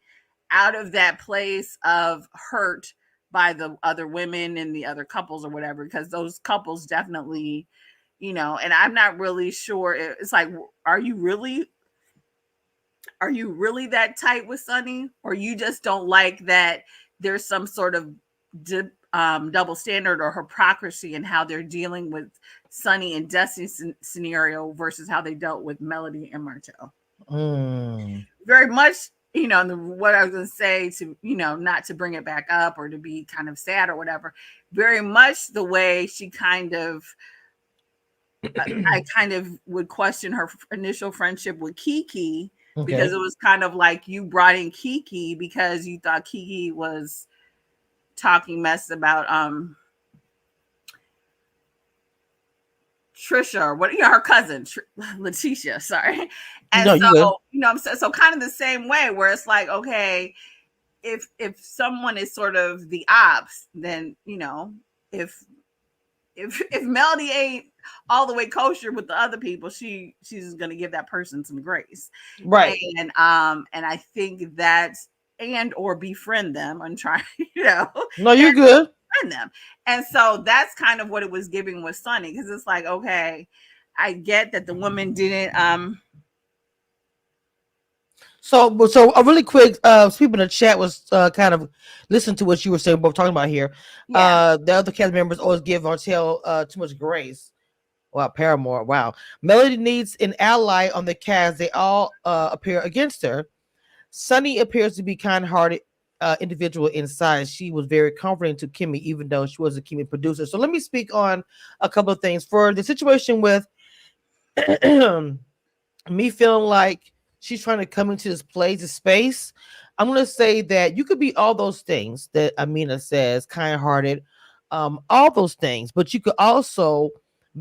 out of that place of hurt by the other women and the other couples or whatever, because those couples definitely, and I'm not really sure. It's like, are you really that tight with Sunny, or you just don't like that there's some sort of double standard or hypocrisy in how they're dealing with Sunny and Destiny's scenario versus how they dealt with Melody and Martell? Very much, what I was going to say, to, not to bring it back up or to be kind of sad or whatever, very much the way she kind of, I kind of would question her initial friendship with Kiki. Okay. Because it was kind of like you brought in Kiki because you thought Kiki was talking mess about Trisha, or what, her cousin Letitia, sorry. And so kind of the same way, where it's like, okay, if someone is sort of the ops, then if Melody ain't all the way kosher with the other people, she's gonna give that person some grace, right? And I think that, and or befriend them and try, no, you're good, befriend them. And so that's kind of what it was giving with Sunny, because it's like, okay, I get that the woman didn't So a really quick, people in the chat was kind of listening to what you were saying, what we're talking about here. Yeah. The other cast members always give Martell too much grace. Wow, Paramore. Wow. Melody needs an ally on the cast. They all appear against her. Sunny appears to be kind-hearted individual inside. She was very comforting to Kimmy, even though she was a Kimmy producer. So let me speak on a couple of things. For the situation with me feeling like she's trying to come into this space. I'm gonna say that you could be all those things that Amina says, kind-hearted, all those things, but you could also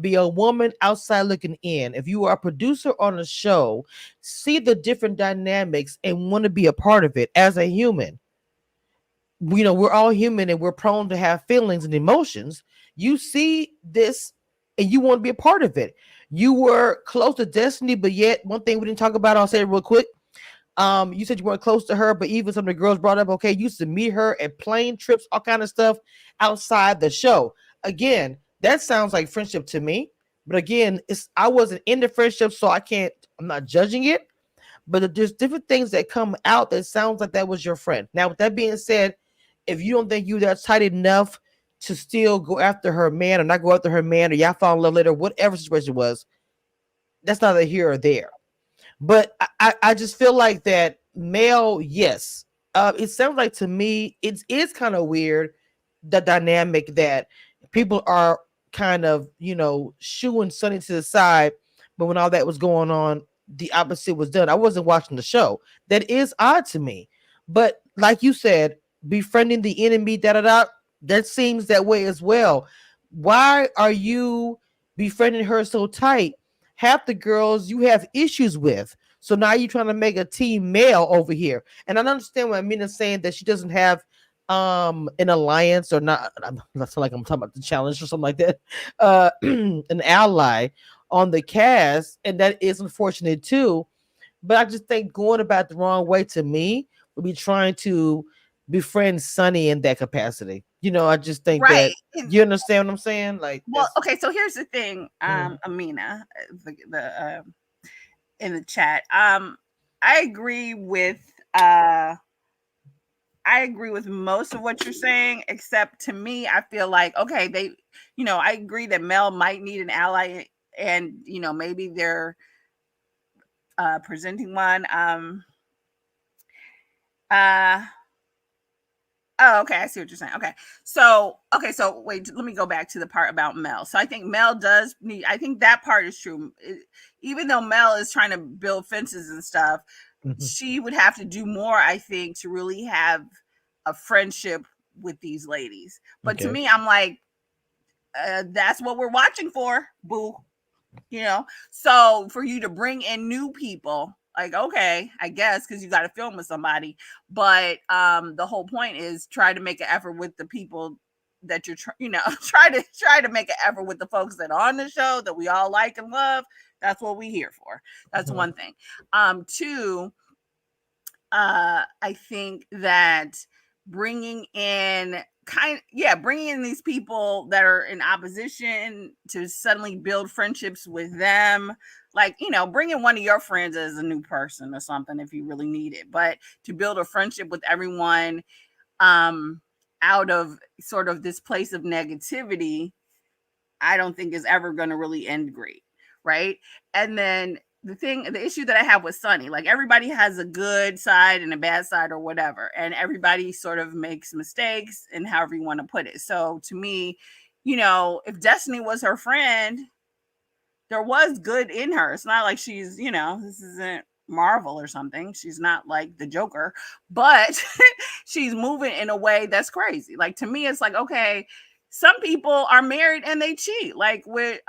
be a woman outside looking in. If you are a producer on a show, see the different dynamics and want to be a part of it as a human. We're all human and we're prone to have feelings and emotions. You see this and you want to be a part of it. You were close to Destiny, but yet one thing we didn't talk about, I'll say it real quick. You said you weren't close to her, but even some of the girls brought up, okay, you used to meet her at plane trips, all kind of stuff outside the show. Again, that sounds like friendship to me. But again, I wasn't in the friendship, so I'm not judging it. But there's different things that come out that sounds like that was your friend. Now, with that being said, if you don't think you that tight enough to still go after her man or not go after her man or y'all fall in love later, whatever situation was, that's neither here or there. But I just feel like that male, yes. It sounds like to me it is kind of weird the dynamic that people are kind of shooing Sunny to the side, but when all that was going on, the opposite was done. I wasn't watching the show. That is odd to me. But like you said, befriending the enemy, da da da, that seems that way as well. Why are you befriending her so tight? Half the girls you have issues with. So now you're trying to make a team male over here. And I understand what Amina's saying that she doesn't have an alliance or not. I'm not feel like I'm talking about the challenge or something like that. An ally on the cast, and that is unfortunate too. But I just think going about the wrong way to me would be trying to befriend Sunny in that capacity. I just think Right. that you understand what I'm saying. Like, Well, okay. So here's the thing, Amina, the in the chat. I agree with most of what you're saying, except to me, I feel like okay, I agree that Mel might need an ally, and maybe they're presenting one. Uh Oh, okay. I see what you're saying. So wait, let me go back to the part about Mel. So I think Mel does need, I think that part is true. Even though Mel is trying to build fences and stuff, she would have to do more, I think, to really have a friendship with these ladies. But to me, I'm like, that's what we're watching for, boo. So for you to bring in new people, like, okay, I guess because you got to film with somebody, but the whole point is try to make an effort with the people that you're try to make an effort with the folks that are on the show that we all like and love. That's what we here for. That's one thing. Two, I think that bringing in bringing in these people that are in opposition to suddenly build friendships with them, like bring in one of your friends as a new person or something if you really need it, but to build a friendship with everyone out of sort of this place of negativity, I don't think is ever going to really end great, right? And then the issue that I have with Sunny, like everybody has a good side and a bad side or whatever, and everybody sort of makes mistakes and however you want to put it. So to me, if Destiny was her friend, there was good in her. It's not like she's, this isn't Marvel or something. She's not like the Joker, but she's moving in a way that's crazy. Like to me, it's like, okay, some people are married and they cheat, like with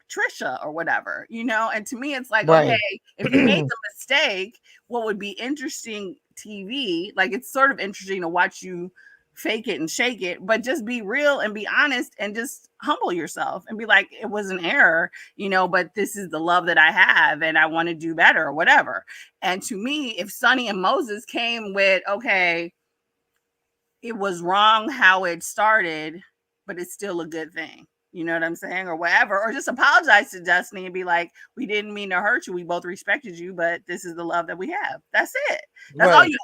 Trisha or whatever, and to me it's like, right. Okay, if you made the mistake, what would be interesting TV, like it's sort of interesting to watch you fake it and shake it, but just be real and be honest and just humble yourself and be like, it was an error, but this is the love that I have and I want to do better or whatever. And to me, if Sunny and Moses came with, okay, it was wrong how it started, but it's still a good thing. You know what I'm saying? Or whatever. Or just apologize to Destiny and be like, we didn't mean to hurt you. We both respected you, but this is the love that we have. That's it. That's all you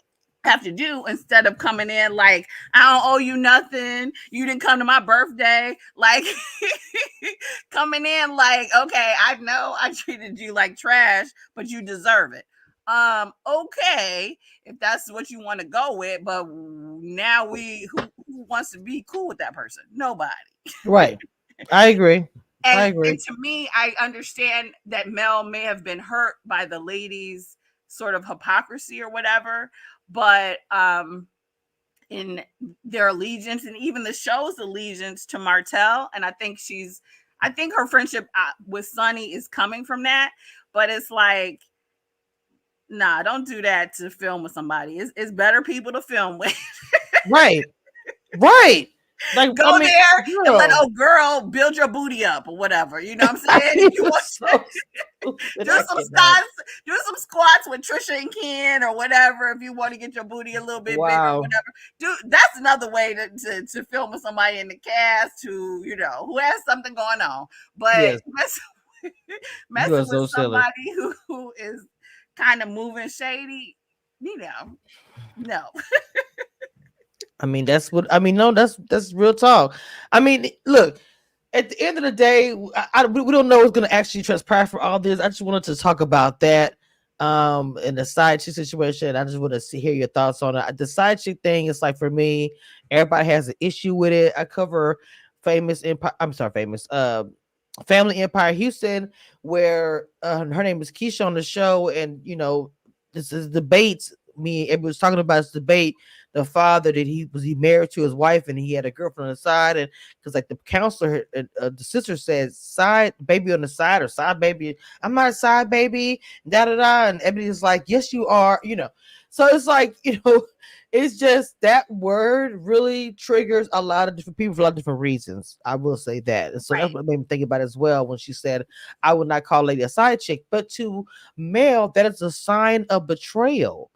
have to do, instead of coming in like, I don't owe you nothing. You didn't come to my birthday. Like coming in like, okay, I know I treated you like trash, but you deserve it. Okay, if that's what you want to go with, but now who wants to be cool with that person? Nobody. Right. I agree. I And agree. to me, I understand that Mel may have been hurt by the lady's sort of hypocrisy or whatever, but in their allegiance and even the show's allegiance to Martell, and I think her friendship with Sunni is coming from that, but it's like, nah, don't do that to film with somebody. It's better people to film with. Right. Right. Like, Go I mean, there and let girl. old girl build your booty up or whatever. You know what I'm saying? If It you was want so do stupid. I some cannot. squats, do some squats with Trisha and Ken or whatever. If you want to get your booty a little bit bigger or Wow. whatever, that's another way to film with somebody in the cast who has something going on. But Yes. You are messing with so silly. somebody who is kind of moving shady, you know, no. I mean, that's what I mean. No, that's real talk. I mean, look, at the end of the day, we don't know what's going to actually transpire for all this. I just wanted to talk about that in the side chick situation. I just want to hear your thoughts on it. The side chick thing is like, for me, everybody has an issue with it. I cover famous empire. I'm sorry, famous. Family Empire Houston, where her name is Keisha on the show, and this is debates. Me, everybody was talking about this debate. The father, that he married to his wife, and he had a girlfriend on the side, and because like the counselor, the sister said side baby on the side or side baby. I'm not a side baby, da da da, and everybody's like, yes, you are. So it's like, it's just that word really triggers a lot of different people for a lot of different reasons. I will say that. And so that's Right. what made me think about it as well when she said, I would not call lady a side chick, but to Mel, that is a sign of betrayal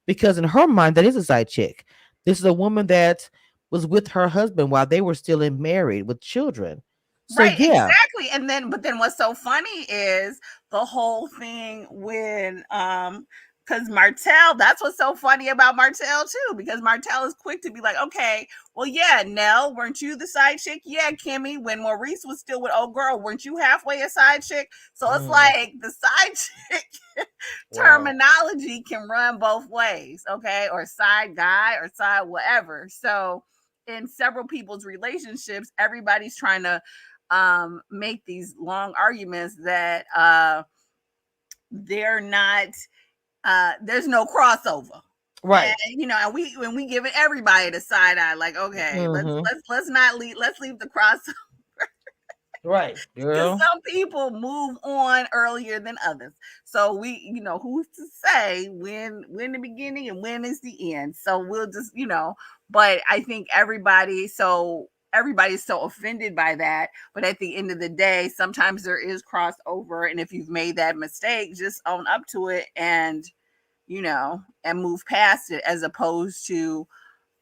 because in her mind, that is a side chick. This is a woman that was with her husband while they were still in married with children. So Right, yeah. exactly. But then what's so funny is the whole thing when because Martell, that's what's so funny about Martell too, because Martell is quick to be like, okay, well, yeah, Nell, weren't you the side chick? Yeah, Kimmy, when Maurice was still with old girl, weren't you halfway a side chick? So it's Mm, like the side chick wow. terminology can run both ways, okay? Or side guy or side whatever. So in several people's relationships, everybody's trying to make these long arguments that they're not there's no crossover. And Right. and we give it everybody the side eye, like, okay, Mm-hmm. let's not leave, let's leave the crossover, Right, because girl. some people move on earlier than others. So who's to say when the beginning and when is the end? So we'll just, but I think everybody's so offended by that. But at the end of the day, sometimes there is crossover. And if you've made that mistake, just own up to it and move past it, as opposed to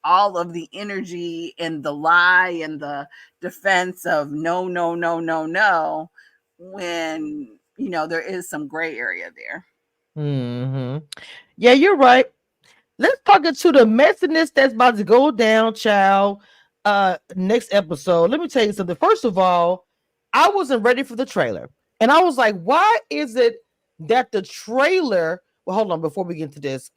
all of the energy and the lie and the defense of no, no, no, no, no, when there is some gray area there. Mm-hmm. Yeah, you're right. Let's talk into the messiness that's about to go down, child. Next episode. Let me tell you something. First of all, I wasn't ready for the trailer. And I was like, why is it that the trailer? Well, hold on, before we get into this.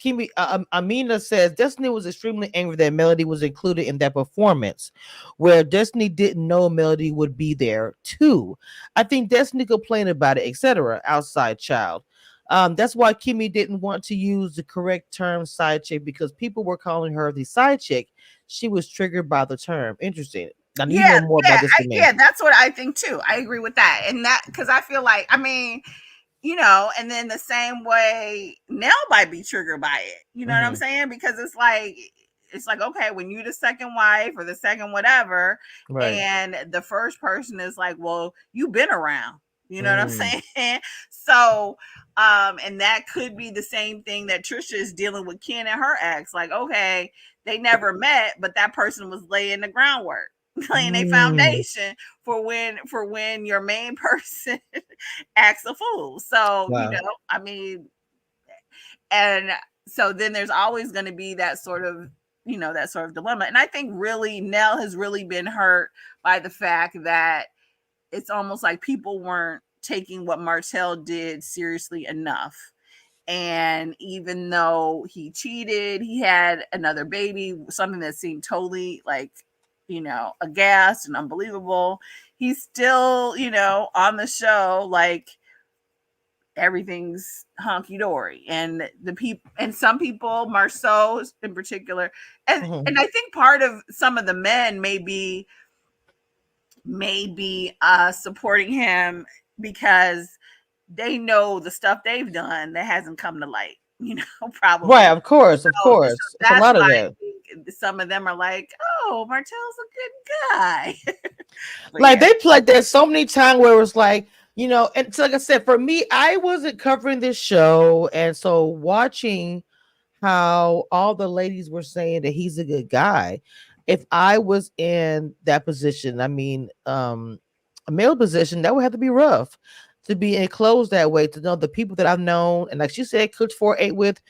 Amina says Destiny was extremely angry that Melody was included in that performance, where Destiny didn't know Melody would be there too. I think Destiny complained about it, etc. Outside child. That's why Kimmy didn't want to use the correct term side chick, because people were calling her the side chick. She was triggered by the term. Interesting. Now you Yeah, know more about this than me. yeah, that's what I think too. I agree with that. And that, because I feel like, and then the same way Nell might be triggered by it. You know what I'm Hmm. saying? Because it's like, okay, when you the second wife or the second whatever, Right. and the first person is like, well, you've been around. You know what I'm Mm. saying? So, and that could be the same thing that Trisha is dealing with Ken and her ex. Like, okay, they never met, but that person was laying the groundwork, laying a Mm. foundation for when your main person acts a fool. So, Wow. I mean, and so then there's always going to be that sort of dilemma. And I think really Nell has really been hurt by the fact that it's almost like people weren't taking what Martell did seriously enough. And even though he cheated, he had another baby, something that seemed totally like, aghast and unbelievable. he's still, on the show, like everything's hunky dory, and the people, and some people, Marceau in particular, and I think part of some of the men maybe supporting him because they know the stuff they've done that hasn't come to light, Right, probably. of course, of So course. It's a that's lot of why I that. think some of them are like, oh, Martell's a good guy. But Like yeah. they played that so many times where it was like, and so like I said, for me, I wasn't covering this show, and so watching how all the ladies were saying that he's a good guy. If I was in that position, I mean, a male position, that would have to be rough to be enclosed that way, to know the people that I've known, and like she said, cooked 4-8 with,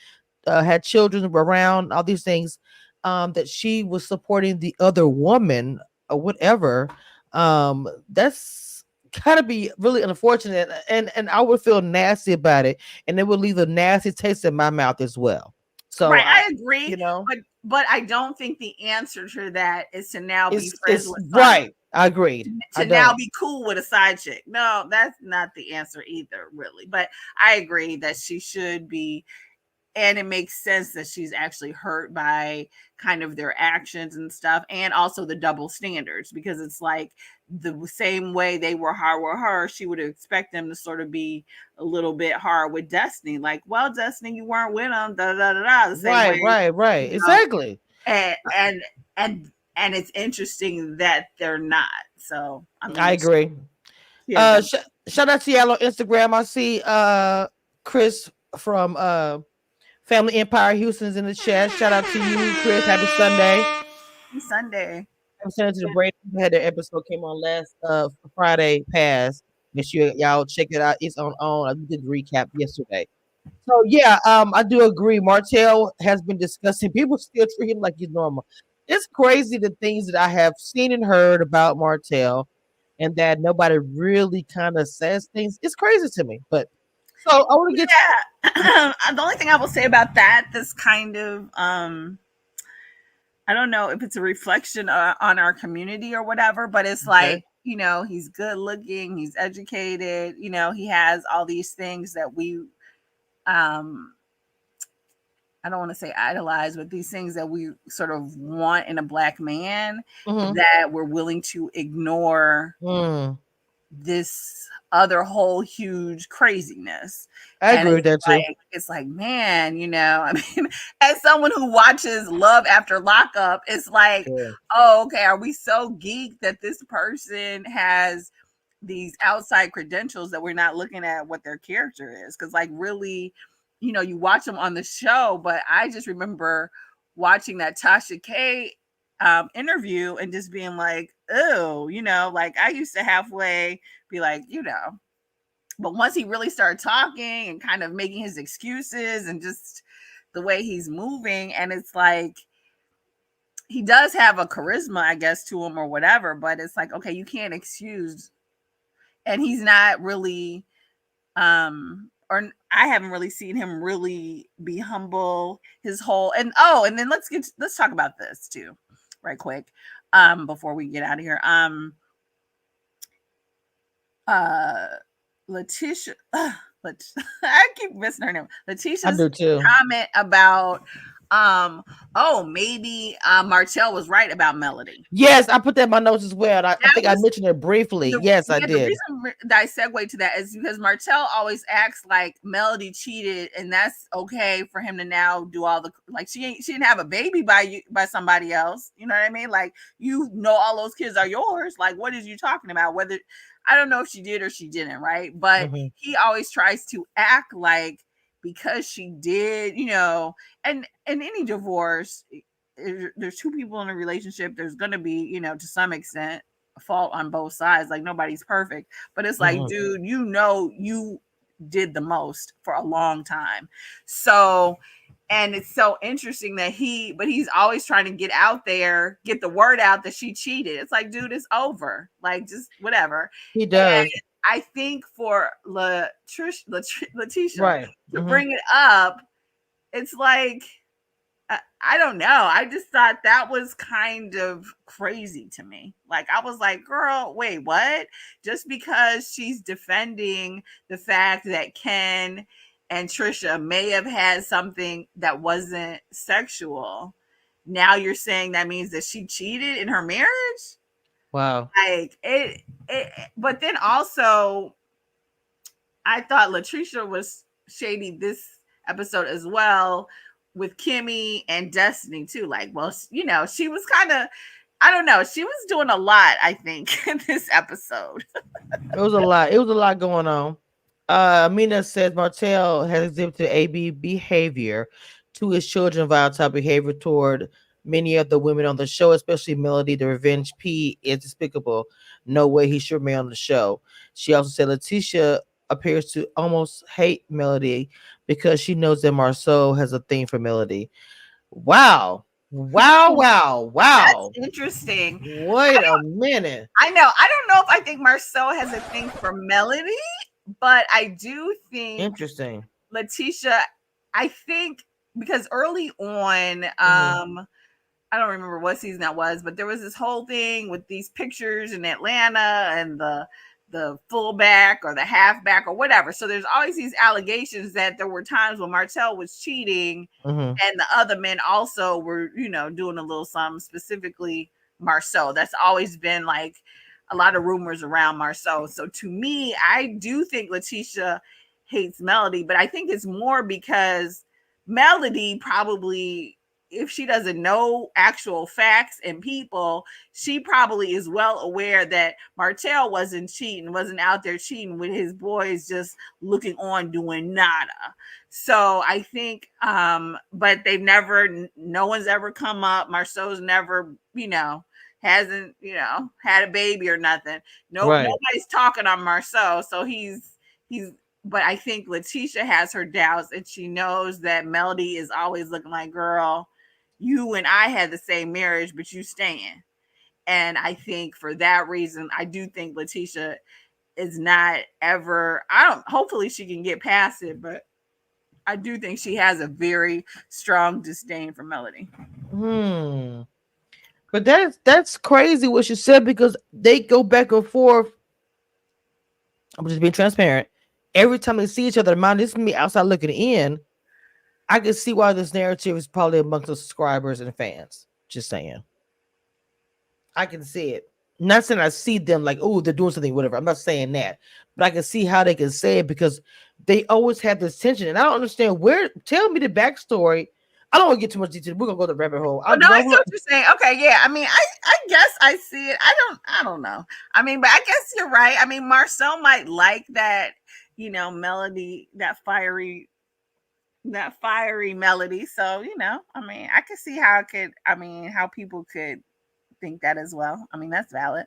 had children around, all these things, that she was supporting the other woman or whatever. That's gotta be really unfortunate, and I would feel nasty about it, and it would leave a nasty taste in my mouth as well. So Right, I, I agree, you know, but I don't think the answer to that is to now be friends it's with Sunny, right. I agreed. I to now don't. be cool with a side chick. No, that's not the answer either, really. But I agree that she should be, and it makes sense that she's actually hurt by kind of their actions and stuff, and also the double standards, because it's like the same way they were hard with her, she would expect them to sort of be a little bit hard with Destiny, like, well, Destiny, you weren't with them, da da da da, the same Right, way, right, right. you know Exactly. and and it's interesting that they're not. So I I mean, agree. she has them. Shout out to y'all on Instagram. I see Chris from Family Empire Houston's in the chat. Shout out to you, Chris. Happy Sunday. Sunday. I'm sending to the break. We had their episode came on last Friday past. Make sure y'all check it out. It's on. I did the recap yesterday. So yeah, I do agree. Martell has been discussing. People still treat him like he's normal. It's crazy the things that I have seen and heard about Martell, and that nobody really kind of says things. It's crazy to me. But so I want to get. Yeah. The only thing I will say about that, this kind of I don't know if it's a reflection on our community or whatever, but it's Okay. like, he's good looking, he's educated, he has all these things that we um I don't want to say idolize, but these things that we sort of want in a black man, Mm-hmm. that we're willing to ignore Mm, this other whole huge craziness. I And agree with that too. it's like, man, I mean, as someone who watches Love After Lockup, it's like, Sure. oh, okay, are we so geeked that this person has these outside credentials that we're not looking at what their character is? Because, like, really, you watch them on the show, but I just remember watching that Tasha K interview and just being like, oh, like I used to halfway be like, but once he really started talking and kind of making his excuses and just the way he's moving, and it's like he does have a charisma, I guess, to him or whatever, but it's like, okay, you can't excuse, and he's not really or I haven't really seen him really be humble his whole, and then let's talk about this too right quick before we get out of here. Uh Letitia, I keep missing her name. I Letitia's do too. comment about oh, maybe Martell was right about Melody. Yes, I put that in my notes as well. I That think I was mentioned it briefly. Yes, I yeah, the did. reason that I segue to that is because Martell always acts like Melody cheated, and that's okay for him to now do all the, like, she didn't have a baby by somebody else. You know what I mean? Like, all those kids are yours. Like, what is you talking about? Whether, I don't know if she did or she didn't, right? But Mhm. he always tries to act like because she did, and in any divorce, there's two people in a relationship. There's going to be, to some extent, fault on both sides. Like, nobody's perfect, but it's like, Mhm. dude, you did the most for a long time. So, and it's so interesting that he's always trying to get out there, get the word out that she cheated. It's like, dude, it's over. Like, just whatever. He And does. I think for Letitia Right. to Mhm. bring it up, it's like, I don't know. I just thought that was kind of crazy to me. Like, I was like, girl, wait, what? Just because she's defending the fact that Ken and Trisha may have had something that wasn't sexual, now you're saying that means that she cheated in her marriage? Wow. Like, but then also, I thought Latricia was shady this episode as well, with Kimmy and Destiny too. Like, well, she was kind of, I don't know, she was doing a lot, I think, in this episode. It was a lot. It was a lot going on. Amina says Martell has exhibited AB behavior to his children, volatile behavior toward many of the women on the show, especially Melody. The revenge P is despicable. No way he should remain on the show. She also said Letitia appears to almost hate Melody because she knows that Marceau has a thing for Melody. Wow. Wow, wow, That's wow. interesting. Wait a minute. I know. I don't know if I think Marceau has a thing for Melody, but I do think Interesting. Letitia, I think, because early on, I don't remember what season that was, but there was this whole thing with these pictures in Atlanta and the fullback or the halfback or whatever. So there's always these allegations that there were times when Martell was cheating, and the other men also were, doing a little something, specifically Marceau. That's always been like a lot of rumors around Marceau. So to me, I do think Letitia hates Melody, but I think it's more because Melody probably, if she doesn't know actual facts and people, she probably is well aware that Martell wasn't out there cheating with his boys, just looking on doing nada. So I think, but no one's ever come up. Marceau's never, hasn't, had a baby or nothing. Right. Nobody's talking on Marceau. So he's, but I think Letitia has her doubts, and she knows that Melody is always looking like, girl, you and I had the same marriage, but you staying. And I think for that reason, I do think Letitia is not ever, hopefully she can get past it, but I do think she has a very strong disdain for Melody. But that's crazy what you said, because they go back and forth. I'm just being transparent. Every time they see each other, mind, this is me outside looking in. I can see why this narrative is probably amongst the subscribers and fans. Just saying. I can see it. Not saying I see them like, oh, they're doing something, whatever. I'm not saying that. But I can see how they can say it, because they always have this tension. And I don't understand where. Tell me the backstory. I don't want to get too much detail. We're gonna go to the rabbit hole. Oh, no, I see what you're saying. Okay, yeah. I mean, I guess I see it. I don't know. I mean, but I guess you're right. I mean, Marcel might like that, melody, that fiery melody. So, I mean, I can see how how people could think that as well. I mean, that's valid.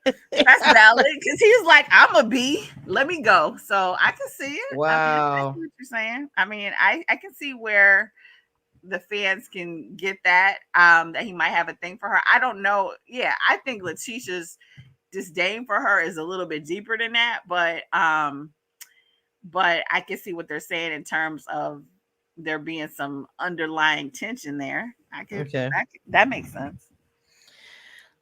That's valid, because he's like, I'm a B. Let me go. So I can see it. Wow. I see what you're saying. I mean, I can see where the fans can get that, that he might have a thing for her. I don't know. Yeah, I think Letitia's disdain for her is a little bit deeper than that, but I can see what they're saying in terms of there being some underlying tension there. That makes sense.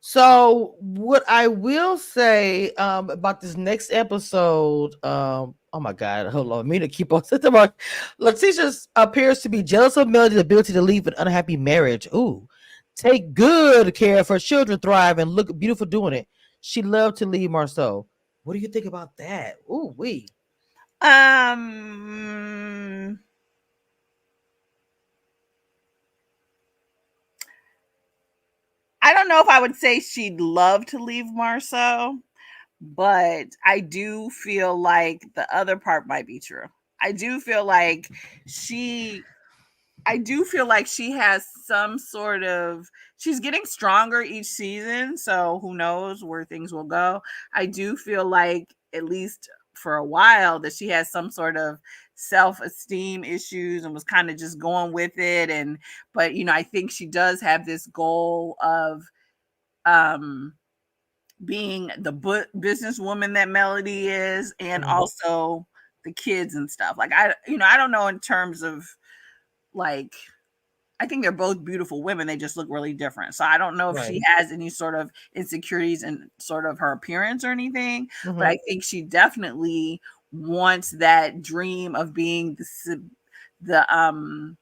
So what I will say about this next episode, oh my God, hold on, me to keep on talking about. Letitia appears to be jealous of Melody's ability to leave an unhappy marriage. Ooh, take good care of her children, thrive, and look beautiful doing it. She loved to leave Marceau. What do you think about that? Ooh, I don't know if I would say she'd love to leave Marceau, but I do feel like the other part might be true. I do feel like she has some sort of, she's getting stronger each season, so who knows where things will go. I do feel like, at least for a while, that she has some sort of self-esteem issues and was kind of just going with it. But I think she does have this goal of being the businesswoman that Melody is, and also the kids and stuff. Like, I don't know in terms of like I think they're both beautiful women. They just look really different. So I don't know if Right. she has any sort of insecurities in sort of her appearance or anything, but Mm-hmm. I think she definitely wants that dream of being the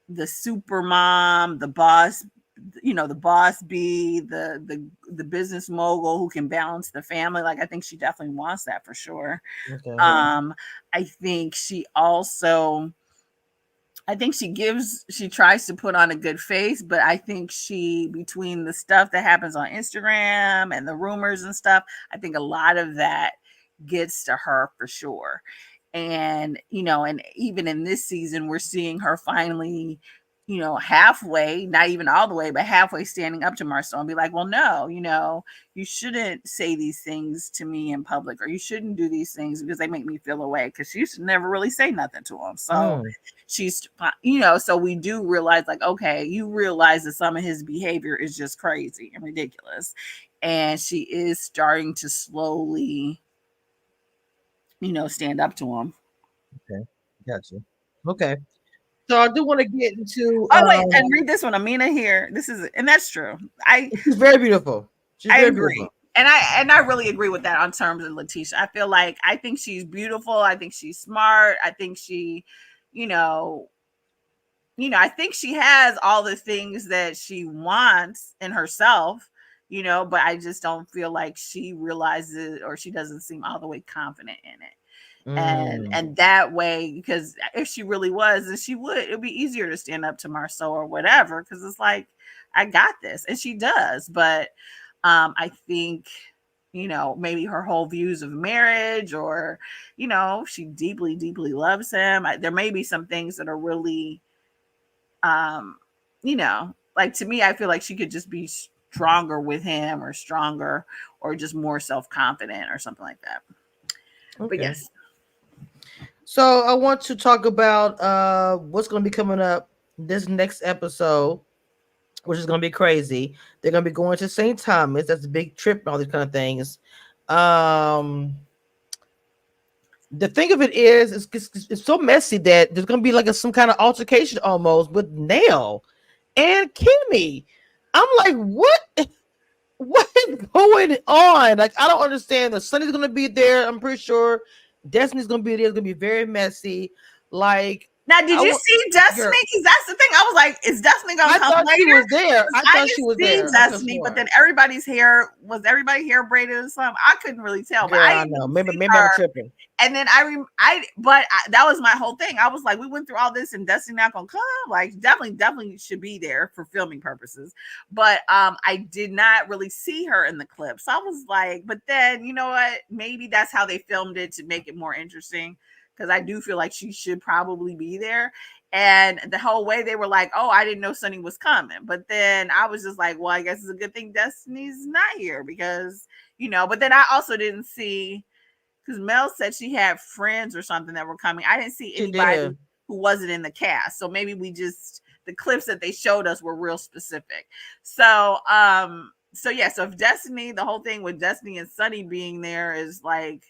the super mom, the boss, the boss bee, the business mogul who can balance the family. Like I think she definitely wants that for sure. Okay. I think she tries to put on a good face, but I think between the stuff that happens on Instagram and the rumors and stuff, I think a lot of that gets to her for sure. And, and even in this season, we're seeing her finally, halfway, not even all the way, but halfway standing up to Marcel and be like, well, no, you shouldn't say these things to me in public, or you shouldn't do these things because they make me feel away. Because she used to never really say nothing to him. So she's, so we do realize, like, okay, you realize that some of his behavior is just crazy and ridiculous. And she is starting to slowly, stand up to him. Okay. Gotcha. Okay. So I do want to get into Oh wait, and read this one. Amina here. And that's true. she's very beautiful. She's I very agree. beautiful. And I really agree with that on terms of Letitia. I think she's beautiful. I think she's smart. I think she, you know, I think she has all the things that she wants in herself, but I just don't feel like she realizes, or she doesn't seem all the way confident in it. And that way, because if she really was, then it'd be easier to stand up to Marceau or whatever, because it's like, I got this, and she does. But I think, maybe her whole views of marriage, or she deeply deeply loves him. There may be some things that are really, like, to me, I feel like she could just be stronger with him, or stronger, or just more self-confident, or something like that. Okay. But yes. So I want to talk about what's going to be coming up this next episode, which is going to be crazy. They're going to be going to St. Thomas. That's a big trip and all these kind of things. The thing of it is, it's so messy that there's going to be like some kind of altercation almost with Nell and Kimmy. I'm like, what is going on? Like, I don't understand. The Sunny's going to be there. I'm pretty sure Destiny's going to be there. It's going to be very messy. Like, now, did you see Destiny? Because that's the thing. I was like, is Destiny gonna come later? She was there. I thought she was there. Destiny, but then everybody's hair braided or something. I couldn't really tell. Girl, but I know. Maybe I'm tripping. And then that was my whole thing. I was like, we went through all this, and Destiny not gonna come. Like, definitely should be there for filming purposes. But I did not really see her in the clip, so I was like, but then you know what? Maybe that's how they filmed it to make it more interesting. Because I do feel like she should probably be there. And the whole way they were like, oh, I didn't know Sunny was coming. But then I was just like, well, I guess it's a good thing Destiny's not here, because, but then I also didn't see, because Mel said she had friends or something that were coming. I didn't see anybody who wasn't in the cast. So maybe the clips that they showed us were real specific. So if Destiny, the whole thing with Destiny and Sunny being there is like,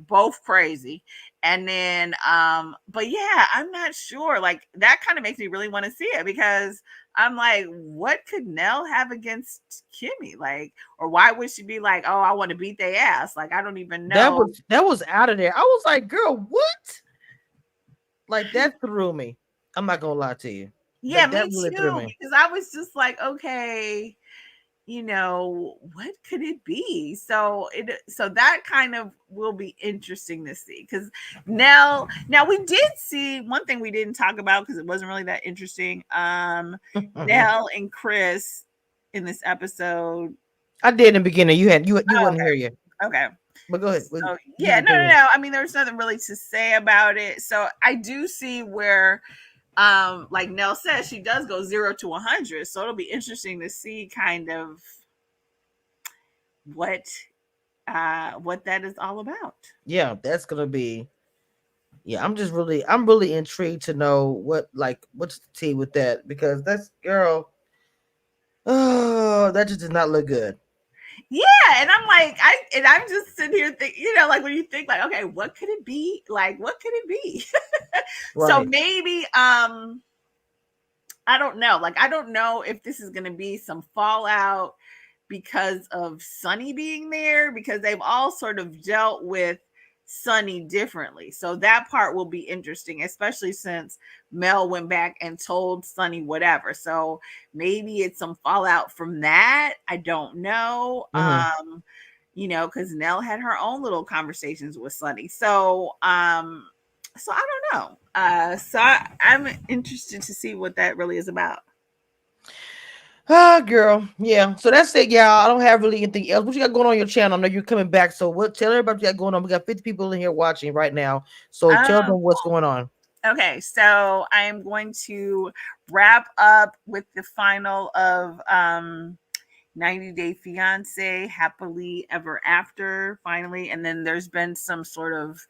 both crazy. And then but yeah, I'm not sure. Like, that kind of makes me really want to see it, because I'm like, what could Nell have against Kimmy? Like, or why would she be like, oh, I want to beat their ass? Like, I don't even know. That was out of there. I was like, girl, what? Like, that threw me. I'm not gonna lie to you. Yeah, me really too. Because I was just like, okay, what could it be? So that kind of will be interesting to see, because now we did see one thing we didn't talk about because it wasn't really that interesting. Nell and Chris in this episode. I did in the beginning. You wouldn't hear you. Okay. But go ahead. So, no. I mean, there's nothing really to say about it. So I do see where like Nell says, she does go 0 to 100. So it'll be interesting to see kind of what that is all about. Yeah, that's gonna be. Yeah, I'm really intrigued to know what's the tea with that, because that's girl. Oh, that just did not look good. Yeah, and I'm just sitting here thinking, like when you think like, okay, what could it be? Like, what could it be? So Right. maybe I don't know. Like, I don't know if this is gonna be some fallout because of Sunny being there, because they've all sort of dealt with Sunny differently. So that part will be interesting, especially since Mel went back and told Sunny whatever. So maybe it's some fallout from that. I don't know. Mhm. Because Nell had her own little conversations with Sunny. So I don't know. I'm interested to see what that really is about. Ah, girl. Yeah. So that's it, y'all. I don't have really anything else. What you got going on your channel? I know you're coming back. So what tell everybody what you got going on. We got 50 people in here watching right now. So tell them what's going on. Okay, so I am going to wrap up with the final of 90 Day Fiance, Happily Ever After, finally. And then there's been some sort of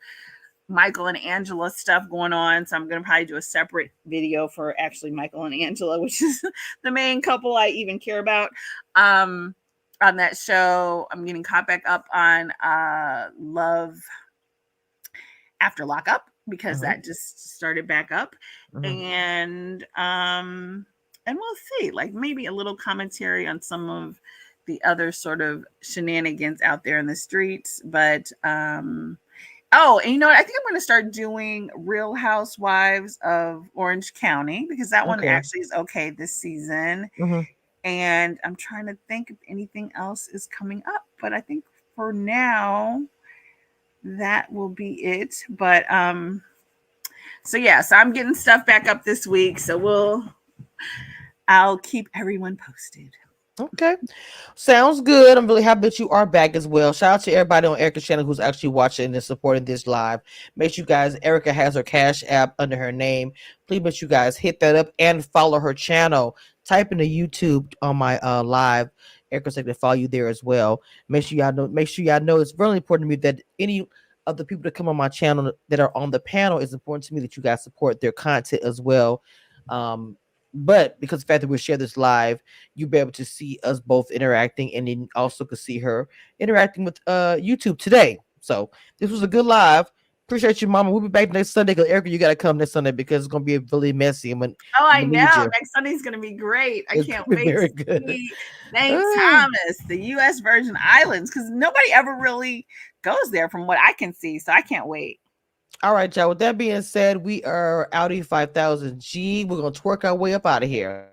Michael and Angela stuff going on. So I'm going to probably do a separate video for actually Michael and Angela, which is the main couple I even care about. On that show, I'm getting caught back up on Love After Lockup because that just started back up. And we'll see, like maybe a little commentary on some of the other sort of shenanigans out there in the streets. But oh, and you know what? I think I'm going to start doing Real Housewives of Orange County because that one actually is okay this season. And I'm trying to think if anything else is coming up, but I think for now that will be it. But so I'm getting stuff back up this week, so I'll keep everyone posted. Okay. Sounds good. I'm really happy that you are back as well. Shout out to everybody on Erica's channel who's actually watching and supporting this live. Make sure you guys, Erica has her Cash App under her name. Please make sure you guys hit that up and follow her channel. Type into YouTube on my live. Erica's like to follow you there as well. Make sure y'all know it's really important to me that any of the people that come on my channel that are on the panel, is important to me that you guys support their content as well. But because of the fact that we share this live, you'll be able to see us both interacting, and then also could see her interacting with YouTube today. So this was a good live. Appreciate you, Mama. We'll be back next Sunday. Because Erica, you gotta come next Sunday because it's gonna be really messy. I know next Sunday's gonna be great. I can't wait very to good. see St. Thomas, the U.S. Virgin Islands, because nobody ever really goes there from what I can see. So I can't wait. All right, y'all. With that being said, we are Audi 5000G. We're gonna twerk our way up out of here.